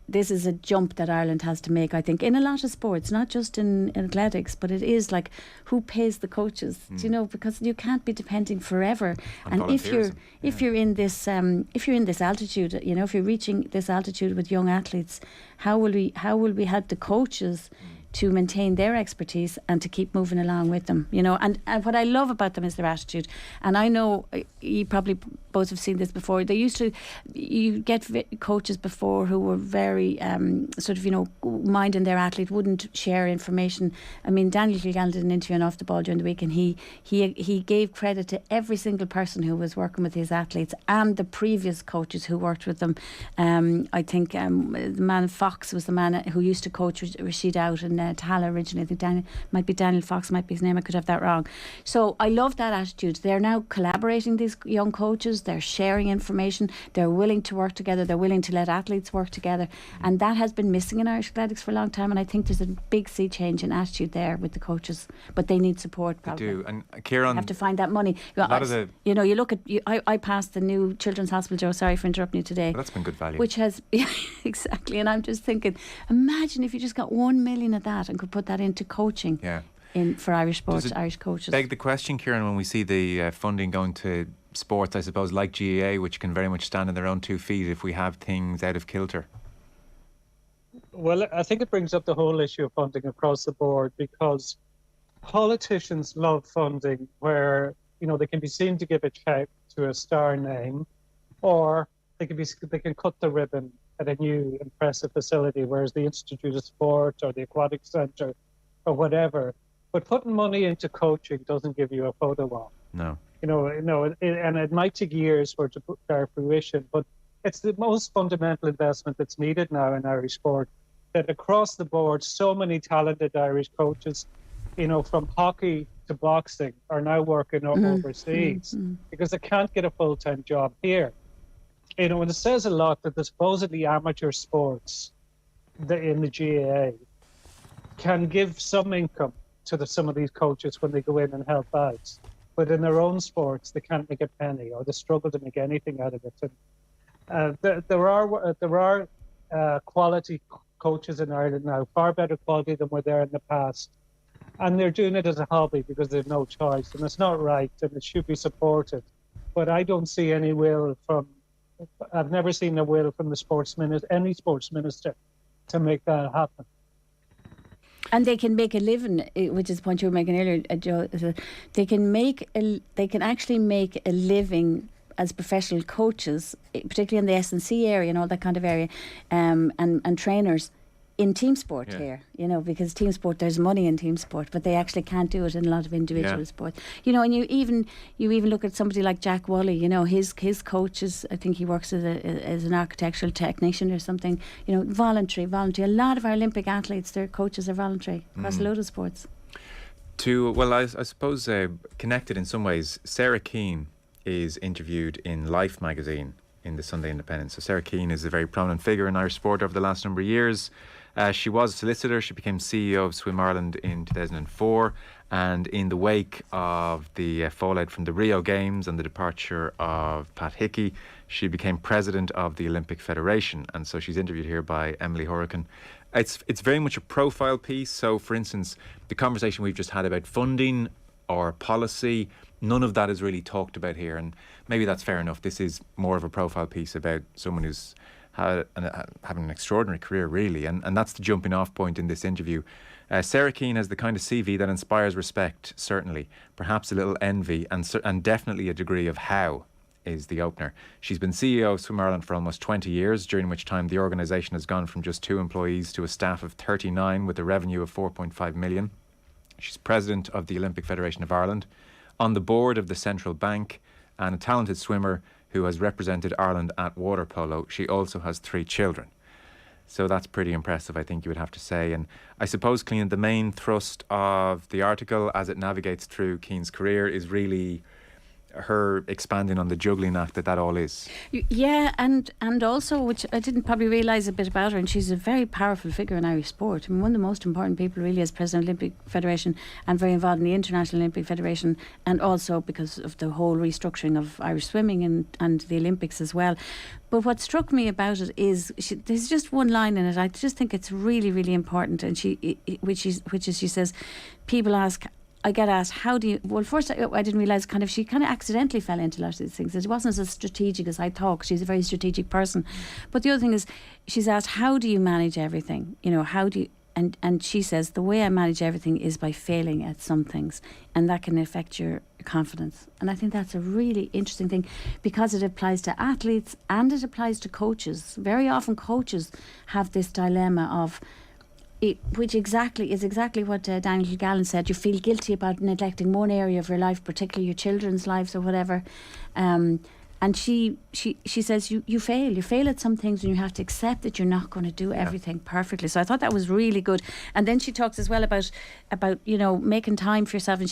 a jump that Ireland has to make, I think, in a lot of sports, not just in athletics, but it is like, who pays the coaches? Because you can't be depending forever, and if you're in this altitude, if you're reaching this altitude with young athletes, how will we help the coaches to maintain their expertise and to keep moving along with them, and what I love about them is their attitude. And I know you probably both have seen this before. You get coaches before who were very minding their athlete, wouldn't share information. I mean, Daniel Kilgallen did an interview on Off the Ball during the week, and he gave credit to every single person who was working with his athletes and the previous coaches who worked with them. I think the man Fox was the man who used to coach Rashid out in Tala originally. I think Daniel Fox might be his name, I could have that wrong. So I love that attitude. They're now collaborating, these young coaches, they're sharing information, they're willing to work together, they're willing to let athletes work together, and that has been missing in Irish athletics for a long time, and I think there's a big sea change in attitude there with the coaches, but they need support probably. They do, and Kieran, have to find that money. You look at, I passed the new Children's Hospital, Joe, sorry for interrupting you today. Well, that's been good value. Which has, exactly, and I'm just thinking, imagine if you just got 1 million of that and could put that into coaching for Irish sports, Irish coaches. Beg the question, Kieran, when we see the funding going to sports, I suppose, like GAA, which can very much stand on their own 2 feet if we have things out of kilter? Well, I think it brings up the whole issue of funding across the board, because politicians love funding where, they can be seen to give a check to a star name, or they can cut the ribbon at a new impressive facility, whereas the Institute of Sport or the Aquatic Centre or whatever. But putting money into coaching doesn't give you a photo op. No. And it might take years for it to put their fruition, but it's the most fundamental investment that's needed now in Irish sport. That across the board, so many talented Irish coaches, from hockey to boxing, are now working overseas because they can't get a full-time job here. And it says a lot that the supposedly amateur sports in the GAA can give some income to some of these coaches when they go in and help out. But in their own sports, they can't make a penny, or they struggle to make anything out of it. And there are quality coaches in Ireland now, far better quality than were there in the past. And they're doing it as a hobby because they have no choice. And it's not right, and it should be supported. But I don't see any will I've never seen a will from any sports minister to make that happen. And they can make a living, which is the point you were making earlier, Joe. They can actually make a living as professional coaches, particularly in the S&C area and all that kind of area, and trainers in team sport here, because team sport, there's money in team sport, but they actually can't do it in a lot of individual sports. And you even look at somebody like Jack Woolley, his coach is, I think he works as an architectural technician or something, voluntary. A lot of our Olympic athletes, their coaches are voluntary across a load of sports. I suppose connected in some ways, Sarah Keane is interviewed in Life magazine in the Sunday Independent. So Sarah Keane is a very prominent figure in Irish sport over the last number of years. She was a solicitor. She became CEO of Swim Ireland in 2004. And in the wake of the fallout from the Rio Games and the departure of Pat Hickey, she became president of the Olympic Federation. And so she's interviewed here by Emily Hurricane. It's very much a profile piece. So, for instance, the conversation we've just had about funding or policy, none of that is really talked about here. And maybe that's fair enough. This is more of a profile piece about someone who's having an extraordinary career, really, and that's the jumping off point in this interview. Sarah Keane has the kind of CV that inspires respect, certainly, perhaps a little envy, and definitely a degree of how is the opener. She's been CEO of Swim Ireland for almost 20 years, during which time the organisation has gone from just 2 employees to a staff of 39 with a revenue of 4.5 million. She's president of the Olympic Federation of Ireland, on the board of the Central Bank, and a talented swimmer who has represented Ireland at water polo. She also has 3 children. So that's pretty impressive, I think you would have to say. And I suppose, Cliona, the main thrust of the article as it navigates through Keane's career is really her expanding on the juggling act that all is. Yeah, and also, which I didn't probably realise a bit about her, and she's a very powerful figure in Irish sport. I mean, one of the most important people really as President of the Olympic Federation, and very involved in the International Olympic Federation, and also because of the whole restructuring of Irish swimming and the Olympics as well. But what struck me about it is there's just one line in it. I just think it's really, really important, and which is she says, people ask, I get asked, how do you... Well, first, I didn't realise she kind of accidentally fell into a lot of these things. It wasn't as strategic as I thought. She's a very strategic person. But the other thing is, she's asked, how do you manage everything? How do you... And she says, the way I manage everything is by failing at some things. And that can affect your confidence. And I think that's a really interesting thing, because it applies to athletes and it applies to coaches. Very often coaches have this dilemma of... which is exactly what Daniel Gallen said. You feel guilty about neglecting one area of your life, particularly your children's lives or whatever. And she says you fail at some things, and you have to accept that you're not going to do everything perfectly. So I thought that was really good. And then she talks as well about making time for yourself. And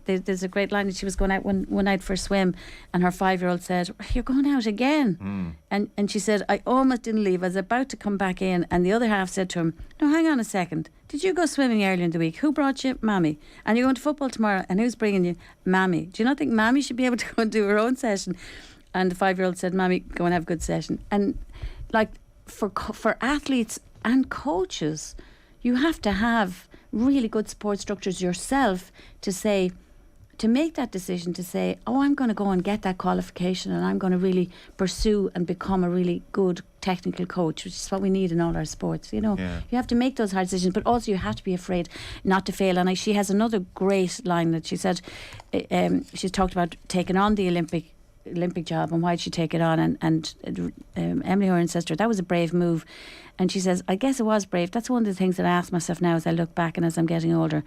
there's a great line that she was going out one night for a swim, and her 5-year-old said, "You're going out again." And she said, "I almost didn't leave. I was about to come back in." And the other half said to him, "No, hang on a second. Did you go swimming earlier in the week? Who brought you? Mammy. And you're going to football tomorrow, and who's bringing you? Mammy. Do you not think Mammy should be able to go and do her own session?" And the 5-year-old said, "Mammy, go and have a good session." And like for athletes and coaches, you have to have really good support structures yourself to make that decision, to say, oh, I'm going to go and get that qualification, and I'm going to really pursue and become a really good technical coach, which is what we need in all our sports. You have to make those hard decisions, but also you have to be afraid not to fail. And she has another great line that she said, she's talked about taking on the Olympic job and why did she take it on, and Emily Horan says to her, that was a brave move. And she says, I guess it was brave. That's one of the things that I ask myself now as I look back and as I'm getting older.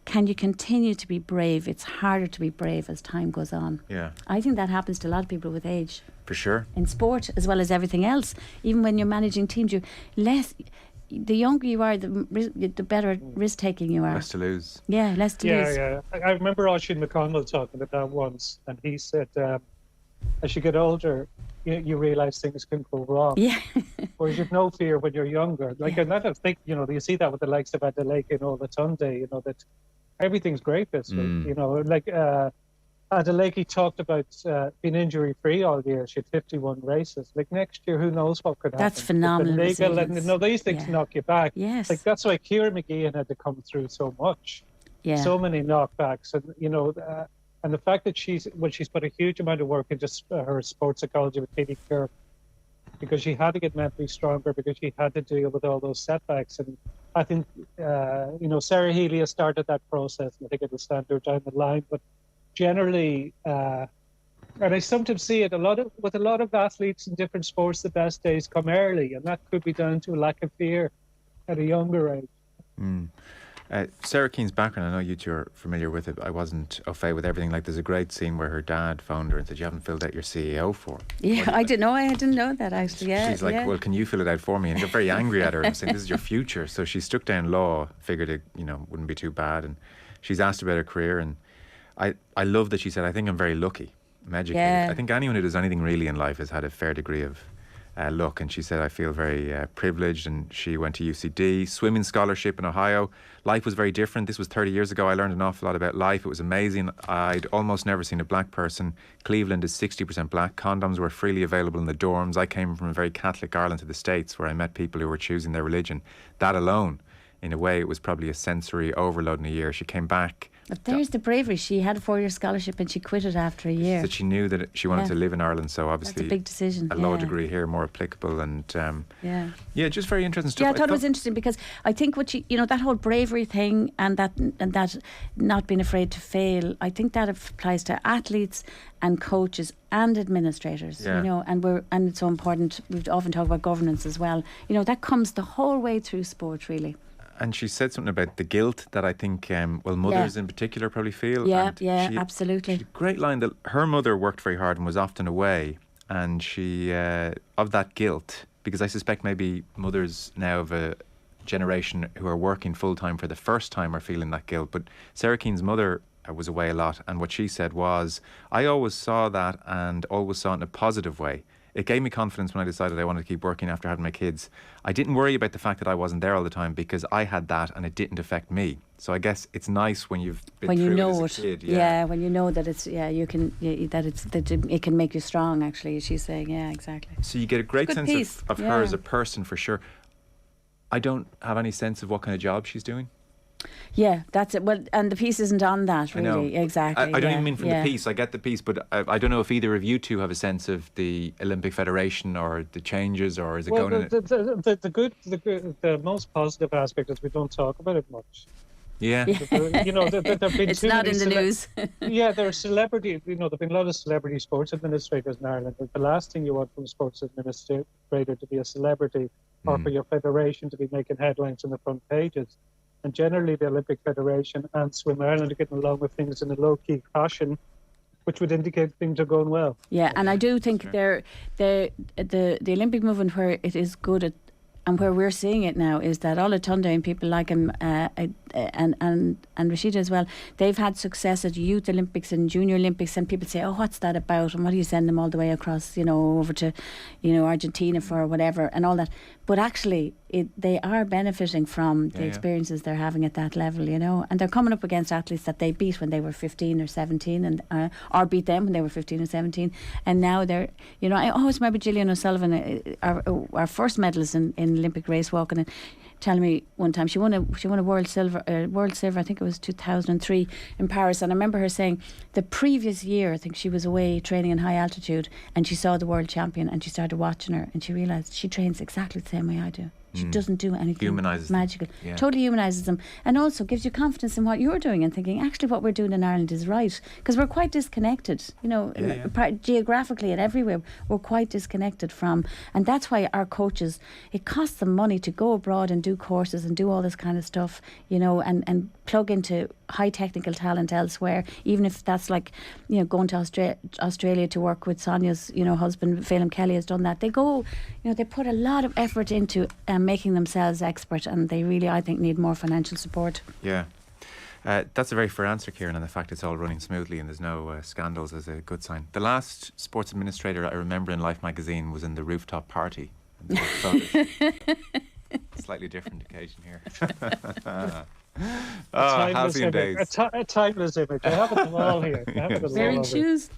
Can you continue to be brave? It's harder to be brave as time goes on. Yeah, I think that happens to a lot of people with age. For sure. In sport as well as everything else. Even when you're managing teams, the younger you are, the better risk taking you are. Less to lose. Yeah, less to lose. Yeah. I remember Oisin McConnell talking about that once, and he said, as you get older, you realise things can go wrong. Yeah. Whereas you've no fear when you're younger. And I don't think, you see that with the likes of Adeleke and all the Tunde, that everything's great this week. Adeleke talked about being injury free all year. She had 51 races. Next year, who knows what could happen? That's phenomenal. These things knock you back. Yes. That's why Kieran Mageean had to come through so much. Yeah. So many knockbacks, and and the fact that she's put a huge amount of work into her sports psychology with Katie Kirk, because she had to get mentally stronger, because she had to deal with all those setbacks, and I think, Sarah Healy has started that process, and I think it'll stand her down the line. But generally, and I sometimes see it with a lot of athletes in different sports, the best days come early, and that could be down to a lack of fear at a younger age. Sarah Keane's background, I know you two are familiar with it. I wasn't au fait with everything. Like, there's a great scene where her dad phoned her and said, "You haven't filled out your CEO form." Yeah, I didn't know that actually. Yeah, she's like, "Well, can you fill it out for me?" And he got very angry at her and saying, "This is your future." So she stuck down law, figured it, wouldn't be too bad. And she's asked about her career, and I love that she said, "I think I'm very lucky. I'm educated." Yeah. I think anyone who does anything really in life has had a fair degree of luck. And she said, "I feel very privileged." And she went to UCD, swimming scholarship in Ohio. Life was very different. This was 30 years ago. I learned an awful lot about life. It was amazing. I'd almost never seen a black person. Cleveland is 60% black. Condoms were freely available in the dorms. I came from a very Catholic Ireland to the States, where I met people who were choosing their religion. That alone, in a way, it was probably a sensory overload in a year. She came back. But there's the bravery. She had a 4-year scholarship and she quit it after a year. That she knew that she wanted to live in Ireland, so obviously that's a big decision. A law degree here more applicable, and just very interesting stuff. Yeah, I thought it was interesting because I think what that whole bravery thing and that not being afraid to fail, I think that applies to athletes and coaches and administrators. And it's so important. We've often talked about governance as well. That comes the whole way through sport, really. And she said something about the guilt that I think, mothers in particular probably feel. Yeah, and absolutely. She had a great line that her mother worked very hard and was often away. And she, of that guilt, because I suspect maybe mothers now of a generation who are working full time for the first time are feeling that guilt. But Sarah Keane's mother was away a lot. And what she said was, "I always saw that and always saw it in a positive way. It gave me confidence when I decided I wanted to keep working after having my kids. I didn't worry about the fact that I wasn't there all the time because I had that and it didn't affect me." So I guess it's nice when you've been through it as a kid. Yeah, when you know that it's it can make you strong. Actually, she's saying, yeah, exactly. So you get a great sense of her as a person for sure. I don't have any sense of what kind of job she's doing. Yeah, that's it. Well, and the piece isn't on that, really. I know. Exactly. I don't even mean from the piece. I get the piece, but I don't know if either of you two have a sense of the Olympic Federation or the changes, or is it going in the most positive aspect is we don't talk about it much. Yeah. There've been it's not in the news. Yeah, there are celebrity. There've been a lot of celebrity sports administrators in Ireland. The last thing you want from a sports administrator to be a celebrity, or for your federation to be making headlines on the front pages. And generally, the Olympic Federation and Swim Ireland are getting along with things in a low-key fashion, which would indicate things are going well. Yeah, and I do think the Olympic movement, where it is good at, and where we're seeing it now, is that Ola Tunde and people like him and Rashida as well, they've had success at Youth Olympics and Junior Olympics, and people say, "Oh, what's that about? And why do you send them all the way across, over to, Argentina for whatever and all that?" But actually, they are benefiting from the experiences they're having at that level, and they're coming up against athletes that they beat when they were 15 or 17, and or beat them when they were 15 or 17, and now they're, I always remember Gillian O'Sullivan, our first medalist in Olympic race walking, and telling me one time she won a world silver, I think it was 2003 in Paris, and I remember her saying the previous year, I think she was away training in high altitude, and she saw the world champion, and she started watching her, and she realised she trains exactly the same way I do. She doesn't do anything magical. Totally humanises them, and also gives you confidence in what you're doing and thinking, actually what we're doing in Ireland is right, because we're quite disconnected, geographically and everywhere. We're quite disconnected from, and that's why our coaches, it costs them money to go abroad and do courses and do all this kind of stuff, and plug into high technical talent elsewhere, even if that's like, going to Australia to work with Sonia's, husband, Phelim Kelly has done that. They go, they put a lot of effort into making themselves expert, and they really, I think, need more financial support. Yeah. That's a very fair answer, Kieran, and the fact it's all running smoothly and there's no scandals is a good sign. The last sports administrator I remember in Life magazine was in the rooftop party. Slightly different occasion here. Halcyon days. A timeless image. I have it all here. Wearing shoes.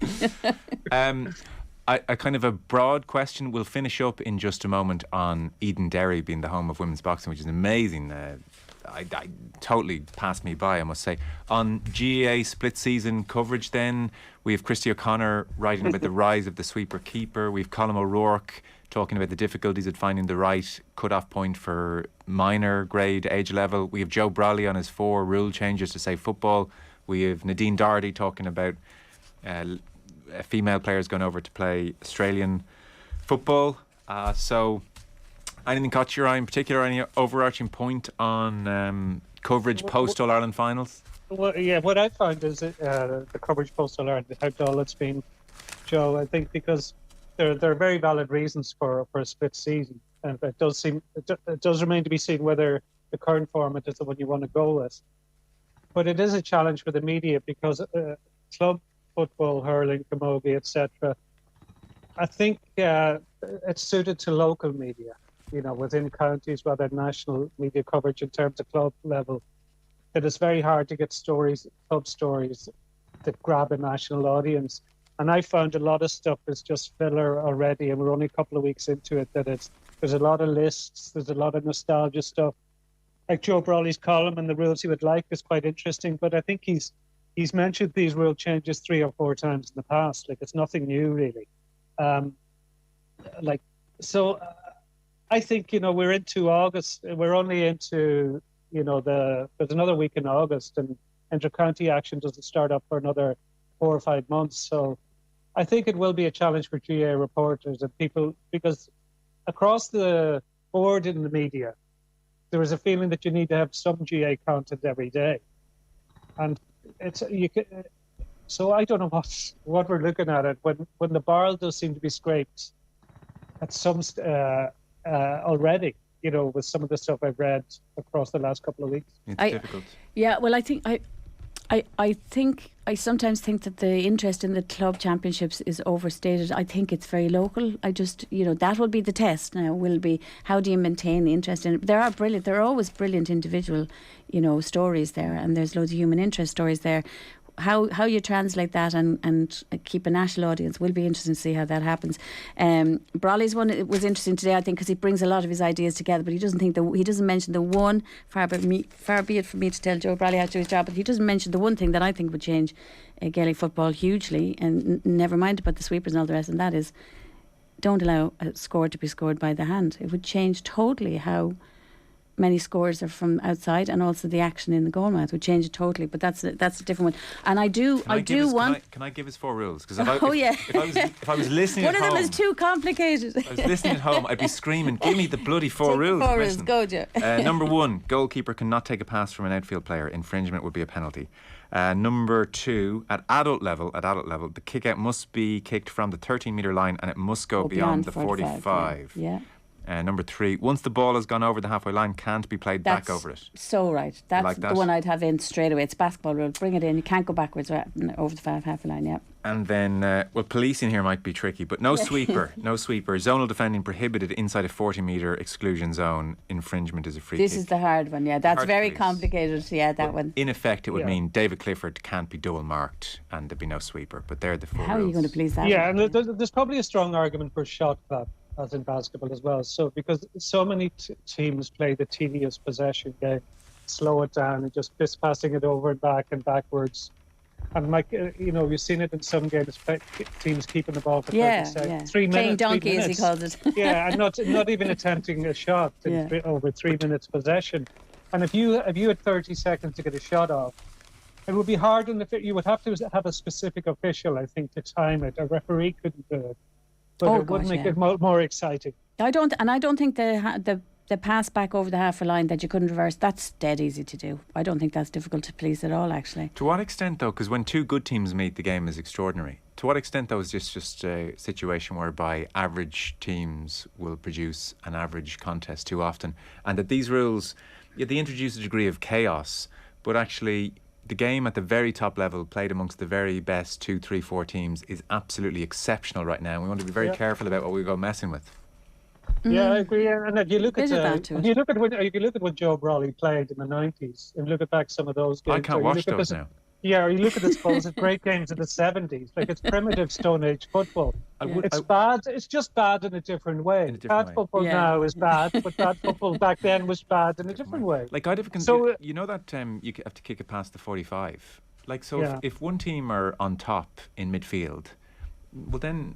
A kind of a broad question. We'll finish up in just a moment on Edenderry being the home of women's boxing, which is amazing. I totally passed me by, I must say. On GAA split season coverage then, we have Christy O'Connor writing about the rise of the sweeper keeper. We have Colm O'Rourke talking about the difficulties at finding the right cut-off point for minor grade age level. We have Joe Brolly on his 4 rule changes to save football. We have Nadine Doherty talking about female players going over to play Australian football. So anything caught your eye in particular? Any overarching point on coverage post All-Ireland finals? Well, yeah, what I found is the coverage post All-Ireland, how dull it's been, Joe. I think because there are very valid reasons for a split season, and it does remain to be seen whether the current format is the one you want to go with. But it is a challenge for the media because club football, hurling, camogie, etc. I think it's suited to local media, within counties rather than national media coverage in terms of club level. It is very hard to get club stories that grab a national audience. And I found a lot of stuff is just filler already, and we're only a couple of weeks into it. There's a lot of lists, there's a lot of nostalgia stuff. Like Joe Brawley's column and the rules he would like is quite interesting, but I think he's mentioned these rule changes 3 or 4 times in the past. Like, it's nothing new really. I think we're into August. We're only into there's another week in August, and inter-county action doesn't start up for another 4 or 5 months. So I think it will be a challenge for GAA reporters and people, because across the board in the media, there is a feeling that you need to have some GAA content every day, and so I don't know what we're looking at it when the barrel does seem to be scraped at some already. With some of the stuff I've read across the last couple of weeks. It's difficult. Yeah, well, I think I sometimes think that the interest in the club championships is overstated. I think it's very local. I just, that will be the test now, will be how do you maintain the interest in it. There are always brilliant individual, stories there, and there's loads of human interest stories there. How you translate that and keep a national audience will be interesting to see how that happens. Brawley's one was interesting today, I think, because he brings a lot of his ideas together, but he doesn't mention the one. Far be it from me to tell Joe Brawley how to do his job, but he doesn't mention the one thing that I think would change Gaelic football hugely, and never mind about the sweepers and all the rest, and that is don't allow a score to be scored by the hand. It would change totally how many scores are from outside, and also the action in the goal mouth would change it totally. But that's a different one. And I do want. Can I give us 4 rules? Because if I was listening, one at of home, them is too complicated. If I was listening at home, I'd be screaming, "Give me the bloody 4 rules!" 4 rules, go, Joe. Number 1, goalkeeper cannot take a pass from an outfield player. Infringement would be a penalty. Number 2, at adult level, the kick out must be kicked from the 13-metre line, and it must go beyond the 45. Yeah. Number 3, once the ball has gone over the halfway line, can't be played back over it. So right. That's like that? The one I'd have in straight away. It's basketball rule. Bring it in. You can't go backwards over the halfway line, yeah. And then, policing here might be tricky, but no sweeper. Zonal defending prohibited inside a 40-metre exclusion zone. Infringement is a free kick. This is the hard one, yeah. That's very complicated, yeah, that one. In effect, it would mean David Clifford can't be double marked and there'd be no sweeper, but they're the 4 rules. How are you going to police that? Yeah, and there's probably a strong argument for shot clock, as in basketball as well. So because so many teams play the tedious possession game, slow it down and just fist passing it over and back and backwards. And you've seen it in some games, teams keeping the ball for 30 seconds. Yeah. 3 minutes. Playing donkey, 3 minutes. as he calls it. Yeah, and not even attempting a shot in over 3 minutes possession. And if you had 30 seconds to get a shot off, it would be hard, and you would have to have a specific official, I think, to time it. A referee couldn't do it. But it would make it more exciting. I don't think the pass back over the half line that you couldn't reverse, that's dead easy to do. I don't think that's difficult to police at all, actually. To what extent, though, because when 2 good teams meet, the game is extraordinary. To what extent, though, is this just a situation whereby average teams will produce an average contest too often, and that these rules, they introduce a degree of chaos, but actually the game at the very top level, played amongst the very best 2, 3, 4 teams, is absolutely exceptional right now. And we want to be very careful about what we go messing with. Yeah, I agree. And if you look at if you look at what Joe Brawley played in the 90s, and look at back some of those games. I can't watch those now. Yeah, or you look at the supposed great games of the 70s, like it's primitive Stone Age football. It's bad. It's just bad in a different way. In a different Bad way. football now is bad, but bad football back then was bad in a different way. Like I'd have considered, you know that you have to kick it past the 45. Like so, if one team are on top in midfield, well then,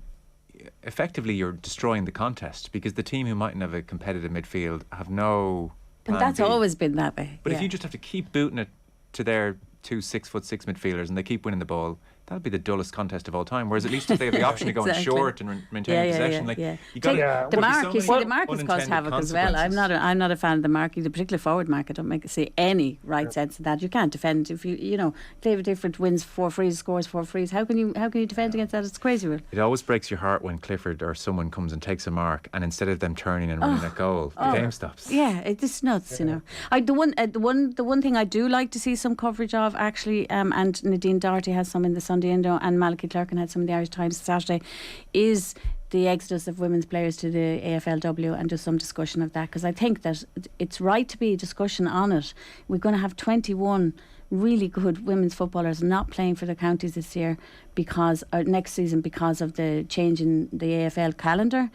effectively you're destroying the contest because the team who mightn't have a competitive midfield have no plan And that's B. always been that way. But if you just have to keep booting it to their 2 6'6" midfielders and they keep winning the ball, that'll be the dullest contest of all time. Whereas at least if they have the option of going Exactly. short and maintaining possession, you got the mark. You see, the mark has caused havoc as well. I'm not a fan of the mark. The particular forward mark, I don't see any right sense of that. You can't defend if David Difford wins 4 frees, scores 4 frees. How can you defend against that? It's crazy. Will. It always breaks your heart when Clifford or someone comes and takes a mark, and instead of them turning and running at goal, the game stops. Yeah, it's nuts. You know, the one thing I do like to see some coverage of actually, and Nadine Doherty has some in the Sunday Indo, and Malachy Clerkin had some in the Irish Times Saturday, is the exodus of women's players to the AFLW, and just some discussion of that, because I think that it's right to be a discussion on it. We're going to have 21 really good women's footballers not playing for their counties this year next season because of the change in the AFL calendar,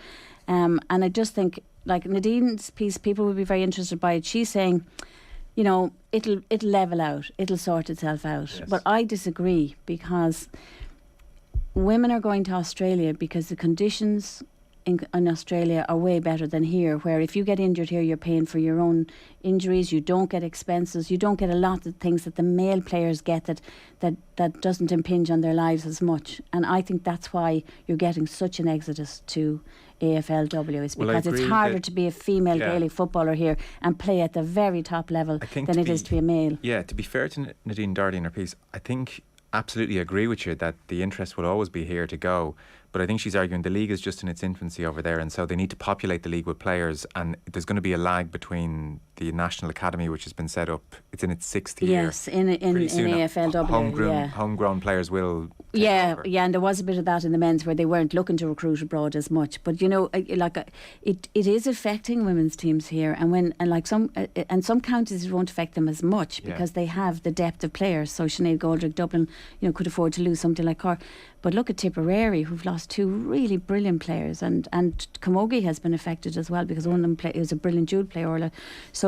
and I just think, like Nadine's piece, people will be very interested by it. She's saying, you know, it'll level out, it'll sort itself out. Yes. But I disagree, because women are going to Australia because the conditions in Australia are way better than here, where if you get injured here, you're paying for your own injuries, you don't get expenses, you don't get a lot of things that the male players get that doesn't impinge on their lives as much. And I think that's why you're getting such an exodus to AFLW, is because it's harder to be a female Gaelic footballer here and play at the very top level than it is to be a male. Yeah, to be fair to Nadine Doherty in her piece, I think absolutely agree with you that the interest will always be here to go. But I think she's arguing the league is just in its infancy over there, and so they need to populate the league with players, and there's going to be a lag between the National Academy, which has been set up. It's in its 6th year. Yes, in AFLW. Homegrown players will over. And there was a bit of that in the men's, where they weren't looking to recruit abroad as much. But you know, it is affecting women's teams here, and some counties it won't affect them as much because they have the depth of players. So Sinead Goldrick, Dublin, could afford to lose something like Cork. But look at Tipperary, who've lost 2 really brilliant players, and Camogie has been affected as well, because one of them is a brilliant Jude player, Orla. So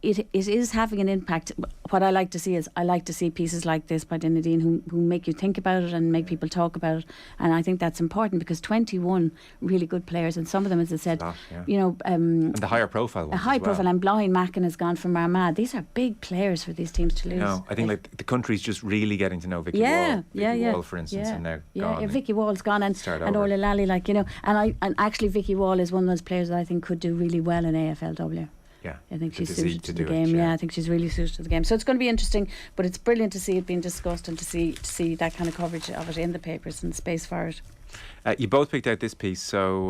it is having an impact. What I like to see pieces like this by Nadine who make you think about it and make people talk about it, and I think that's important, because 21 really good players, and some of them, as I said, and the higher profile ones, and Blaine Mackin has gone from Armagh. These are big players for these teams to lose. No, I think the country's just really getting to know Vicky Wall. Wall, for instance, and now gone. Vicky Wall's gone, and Orla Lally, and actually Vicky Wall is one of those players that I think could do really well in AFLW. Yeah, I think she's suited to the game. I think she's really suited to the game. So it's going to be interesting, but it's brilliant to see it being discussed, and to see that kind of coverage of it in the papers and space for it. You both picked out this piece. So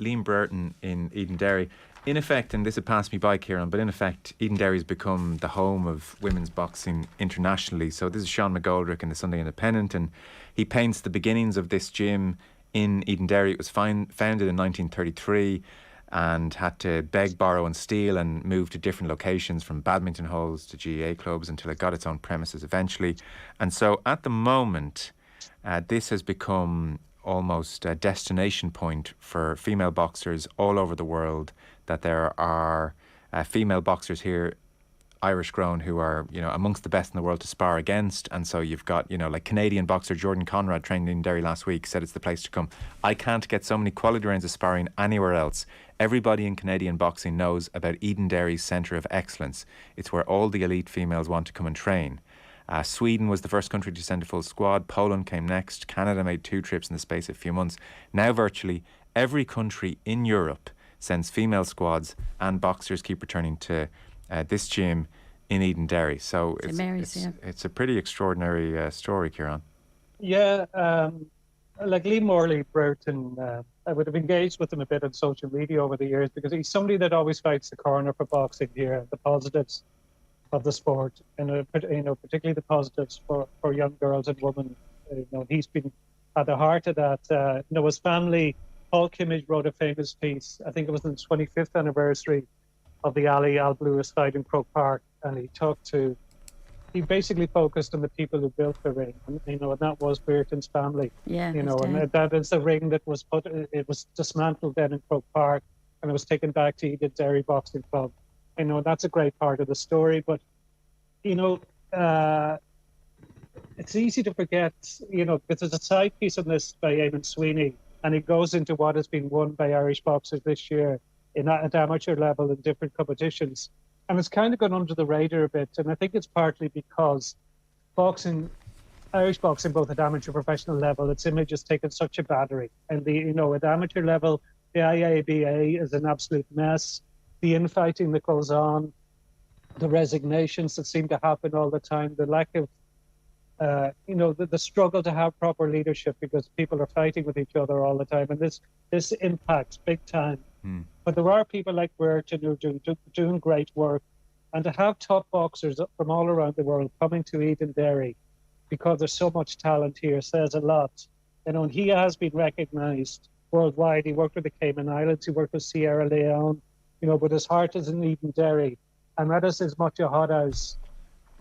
Liam Burton in Edenderry. In effect, and this had passed me by, Kieran, but in effect, Edenderry's become the home of women's boxing internationally. So this is Sean McGoldrick in the Sunday Independent, and he paints the beginnings of this gym in Edenderry. It was founded in 1933. And had to beg, borrow and steal, and move to different locations, from badminton halls to GAA clubs, until it got its own premises eventually. And so at the moment, this has become almost a destination point for female boxers all over the world, that there are female boxers here, Irish grown, who are amongst the best in the world to spar against. And so you've got like Canadian boxer Jordan Conrad, trained in Derry last week, said it's the place to come. I can't get so many quality rounds of sparring anywhere else. Everybody in Canadian boxing knows about Edenderry's centre of excellence. It's where all the elite females want to come and train. Sweden was the first country to send a full squad. Poland came next. Canada made 2 trips in the space of a few months. Now virtually every country in Europe sends female squads, and boxers keep returning to this gym in Edenderry. So it's a pretty extraordinary story, Kieran. Yeah, like Lee Morley Burton, I would have engaged with him a bit on social media over the years, because he's somebody that always fights the corner for boxing here, the positives of the sport, and particularly the positives for young girls and women. He's been at the heart of that. His family, Paul Kimmage wrote a famous piece, I think it was on the 25th anniversary of the Ali Al Lewis fight in Croke Park, and he talked to he basically focused on the people who built the ring, and, and that was Brereton's family. Yeah, And that is the ring that was it was dismantled then in Croke Park, and it was taken back to Edenderry Boxing Club. That's a great part of the story, but it's easy to forget, because there's a side piece on this by Eamon Sweeney, and it goes into what has been won by Irish boxers this year at amateur level in different competitions. And it's kind of gone under the radar a bit. And I think it's partly because Irish boxing, both at amateur and professional level, its image has taken such a battery. And at amateur level, the IABA is an absolute mess. The infighting that goes on, the resignations that seem to happen all the time, the lack of, the struggle to have proper leadership because people are fighting with each other all the time. And this impacts big time. But there are people like Brereton who are doing great work. And to have top boxers from all around the world coming to Edenderry because there's so much talent here says a lot. And he has been recognised worldwide. He worked with the Cayman Islands, he worked with Sierra Leone, but his heart is in Edenderry. And that is as much a hothouse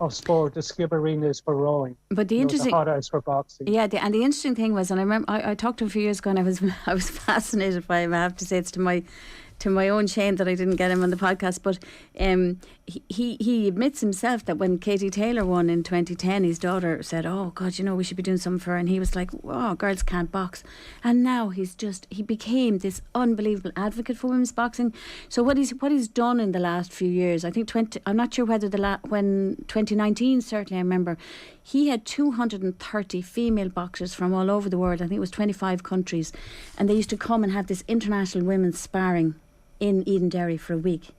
of sport as Skibbereen is for rowing. But the interesting, the hothouse for boxing. Yeah, and the interesting thing was, and I remember I talked to him a few years ago, and I was fascinated by him. I have to say, it's to my own shame that I didn't get him on the podcast. But he admits himself that when Katie Taylor won in 2010, his daughter said, "Oh God, we should be doing something for her," and he was like, "Oh, girls can't box." And now he became this unbelievable advocate for women's boxing. So what he's done in the last few years, I think I'm not sure whether when 2019, certainly I remember, he had 230 female boxers from all over the world. I think it was 25 countries, and they used to come and have this international women's sparring in Edenderry for a week.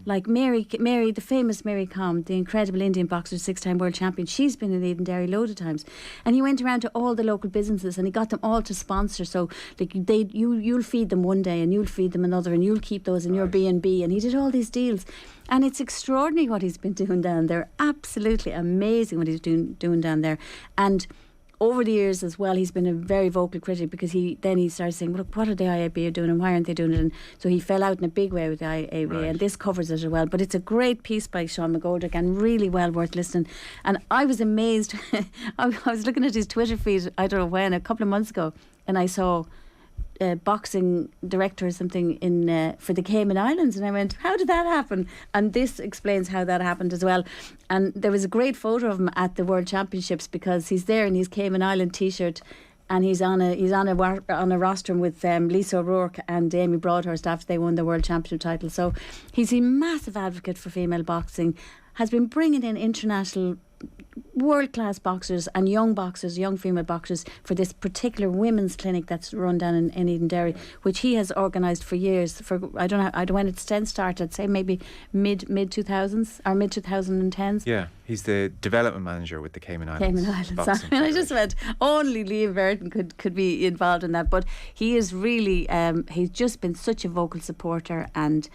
Like Mary, the famous Mary Com, the incredible Indian boxer, 6-time world champion, she's been in Edenderry loads of times. And he went around to all the local businesses and he got them all to sponsor. So like you'll feed them one day and you'll feed them another and you'll keep those in your B&B. And he did all these deals. And it's extraordinary what he's been doing down there. Absolutely amazing what he's doing down there. And over the years as well, he's been a very vocal critic because he started saying, "Look, what are the IABA doing and why aren't they doing it?" And so he fell out in a big way with the IABA, and this covers it as well. But it's a great piece by Sean McGoldrick and really well worth listening. And I was amazed. I was looking at his Twitter feed, I don't know when, a couple of months ago, and I saw boxing director or something for the Cayman Islands, and I went, how did that happen? And this explains how that happened as well. And there was a great photo of him at the World Championships because he's there in his Cayman Island t-shirt and he's on a rostrum with Lisa O'Rourke and Amy Broadhurst after they won the World Championship title. So he's a massive advocate for female boxing, has been bringing in international world-class boxers and young female boxers for this particular women's clinic that's run down in Edenderry, which he has organised for years. I don't know when it's then started. I'd say maybe mid 2000s or mid 2010s. Yeah, he's the development manager with the Cayman Islands. I just went, only Liam Burton could be involved in that, but he is really he's just been such a vocal supporter and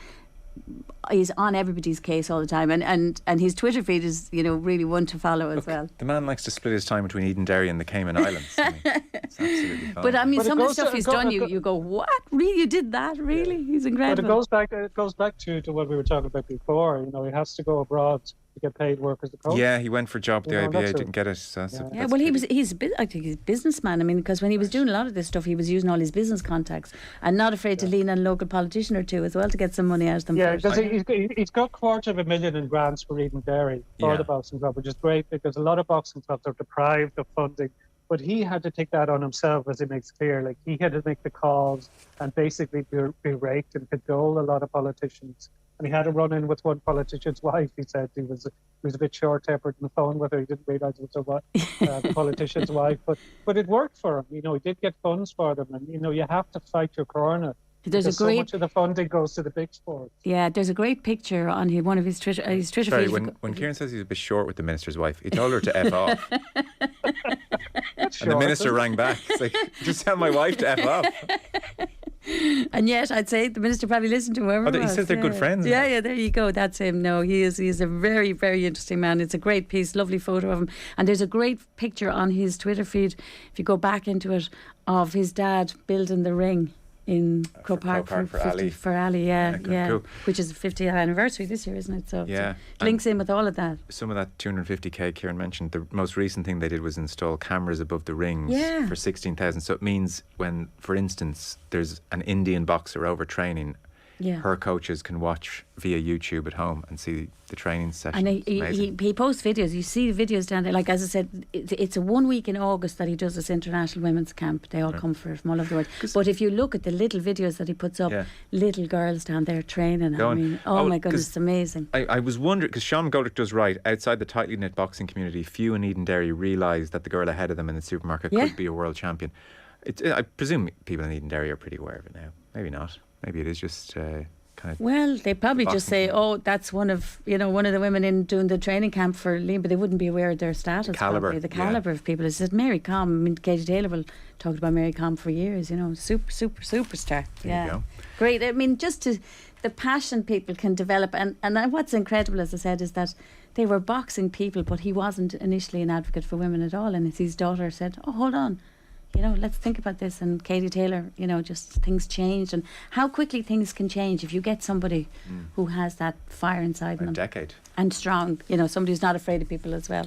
he's on everybody's case all the time, and his Twitter feed is really one to follow as well. The man likes to split his time between Edenderry and the Cayman Islands. It's absolutely fine. But some of the stuff he's done, you go, what? Really, you did that? Really? Yeah. He's incredible. But it goes back to what we were talking about before. He has to go abroad to get paid work as a coach. Yeah, he went for a job at the IBA, didn't get it. So well, he's a businessman. I mean, because when he was doing a lot of this stuff, he was using all his business contacts and not afraid to lean on a local politician or two as well to get some money out of them. Yeah, because he's got $250,000 in grants for Edenderry for the boxing club, which is great because a lot of boxing clubs are deprived of funding. But he had to take that on himself, as he makes clear. Like, he had to make the calls and basically berate and cajole a lot of politicians. And he had a run-in with one politician's wife. He said he was a bit short-tempered on the phone with her. He didn't realise it was the politician's wife. But it worked for him. He did get funds for them. And, you have to fight your corner. So much of the funding goes to the big sports. Yeah, there's a great picture on one of his Twitter Sorry, feed. when Kieran says he's a bit short with the minister's wife, he told her to F off. And the minister rang back. It's like, just tell my wife to F off. And yet, I'd say the minister probably listened to whoever. He says they're good friends. Yeah, there you go. That's him. No, he's a very, very interesting man. It's a great piece, lovely photo of him. And there's a great picture on his Twitter feed, if you go back into it, of his dad building the ring. in Croke Park Park for Ali. For Ali, yeah, Okay, yeah. cool. Which is the 50th anniversary this year, isn't it? So Yeah. it links in with all of that. Some of that 250k Kieran mentioned, the most recent thing they did was install cameras above the rings Yeah. for 16,000. So it means when, for instance, there's an Indian boxer overtraining, Yeah. her coaches can watch via YouTube at home and see the training session. And he posts videos. You see the videos down there. Like, as I said, it's a 1 week in August that he does this international women's camp. They all come from all over the world. But if you look at the little videos that he puts up, little girls down there training. I mean, my goodness, it's amazing. I was wondering, because Sean McGoldrick does right, outside the tightly knit boxing community, few in Edenderry realise that the girl ahead of them in the supermarket could be a world champion. I presume people in Edenderry are pretty aware of it now. Maybe not. Maybe it is just kind of. Well, they probably the just boxing say, "Oh, that's one of the women in doing the training camp for Liam," but they wouldn't be aware of their status. Calibre, the calibre of people. It's Mary Com. I mean, Katie Taylor will talk about Mary Com for years. Superstar. There you go. Great. I mean, the passion people can develop, and what's incredible, as I said, is that they were boxing people, but he wasn't initially an advocate for women at all. And his daughter said, "Oh, hold on. Let's think about this." And Katie Taylor, just things changed, and how quickly things can change if you get somebody who has that fire inside them. A decade. And strong, somebody who's not afraid of people as well.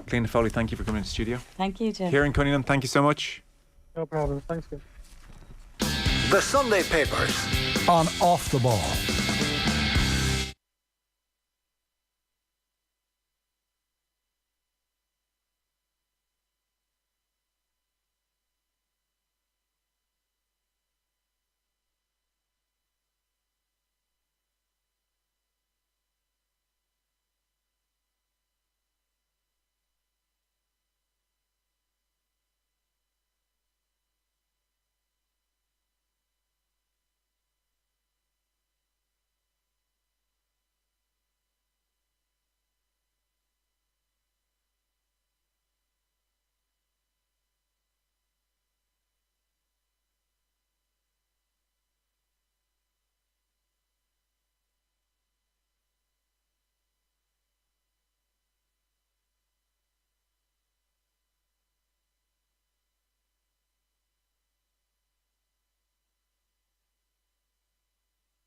Cliona Foley, thank you for coming to the studio. Thank you, Jim. Kieran Cunningham, thank you so much. No problem. Thanks, guys. The Sunday Papers on Off the Ball.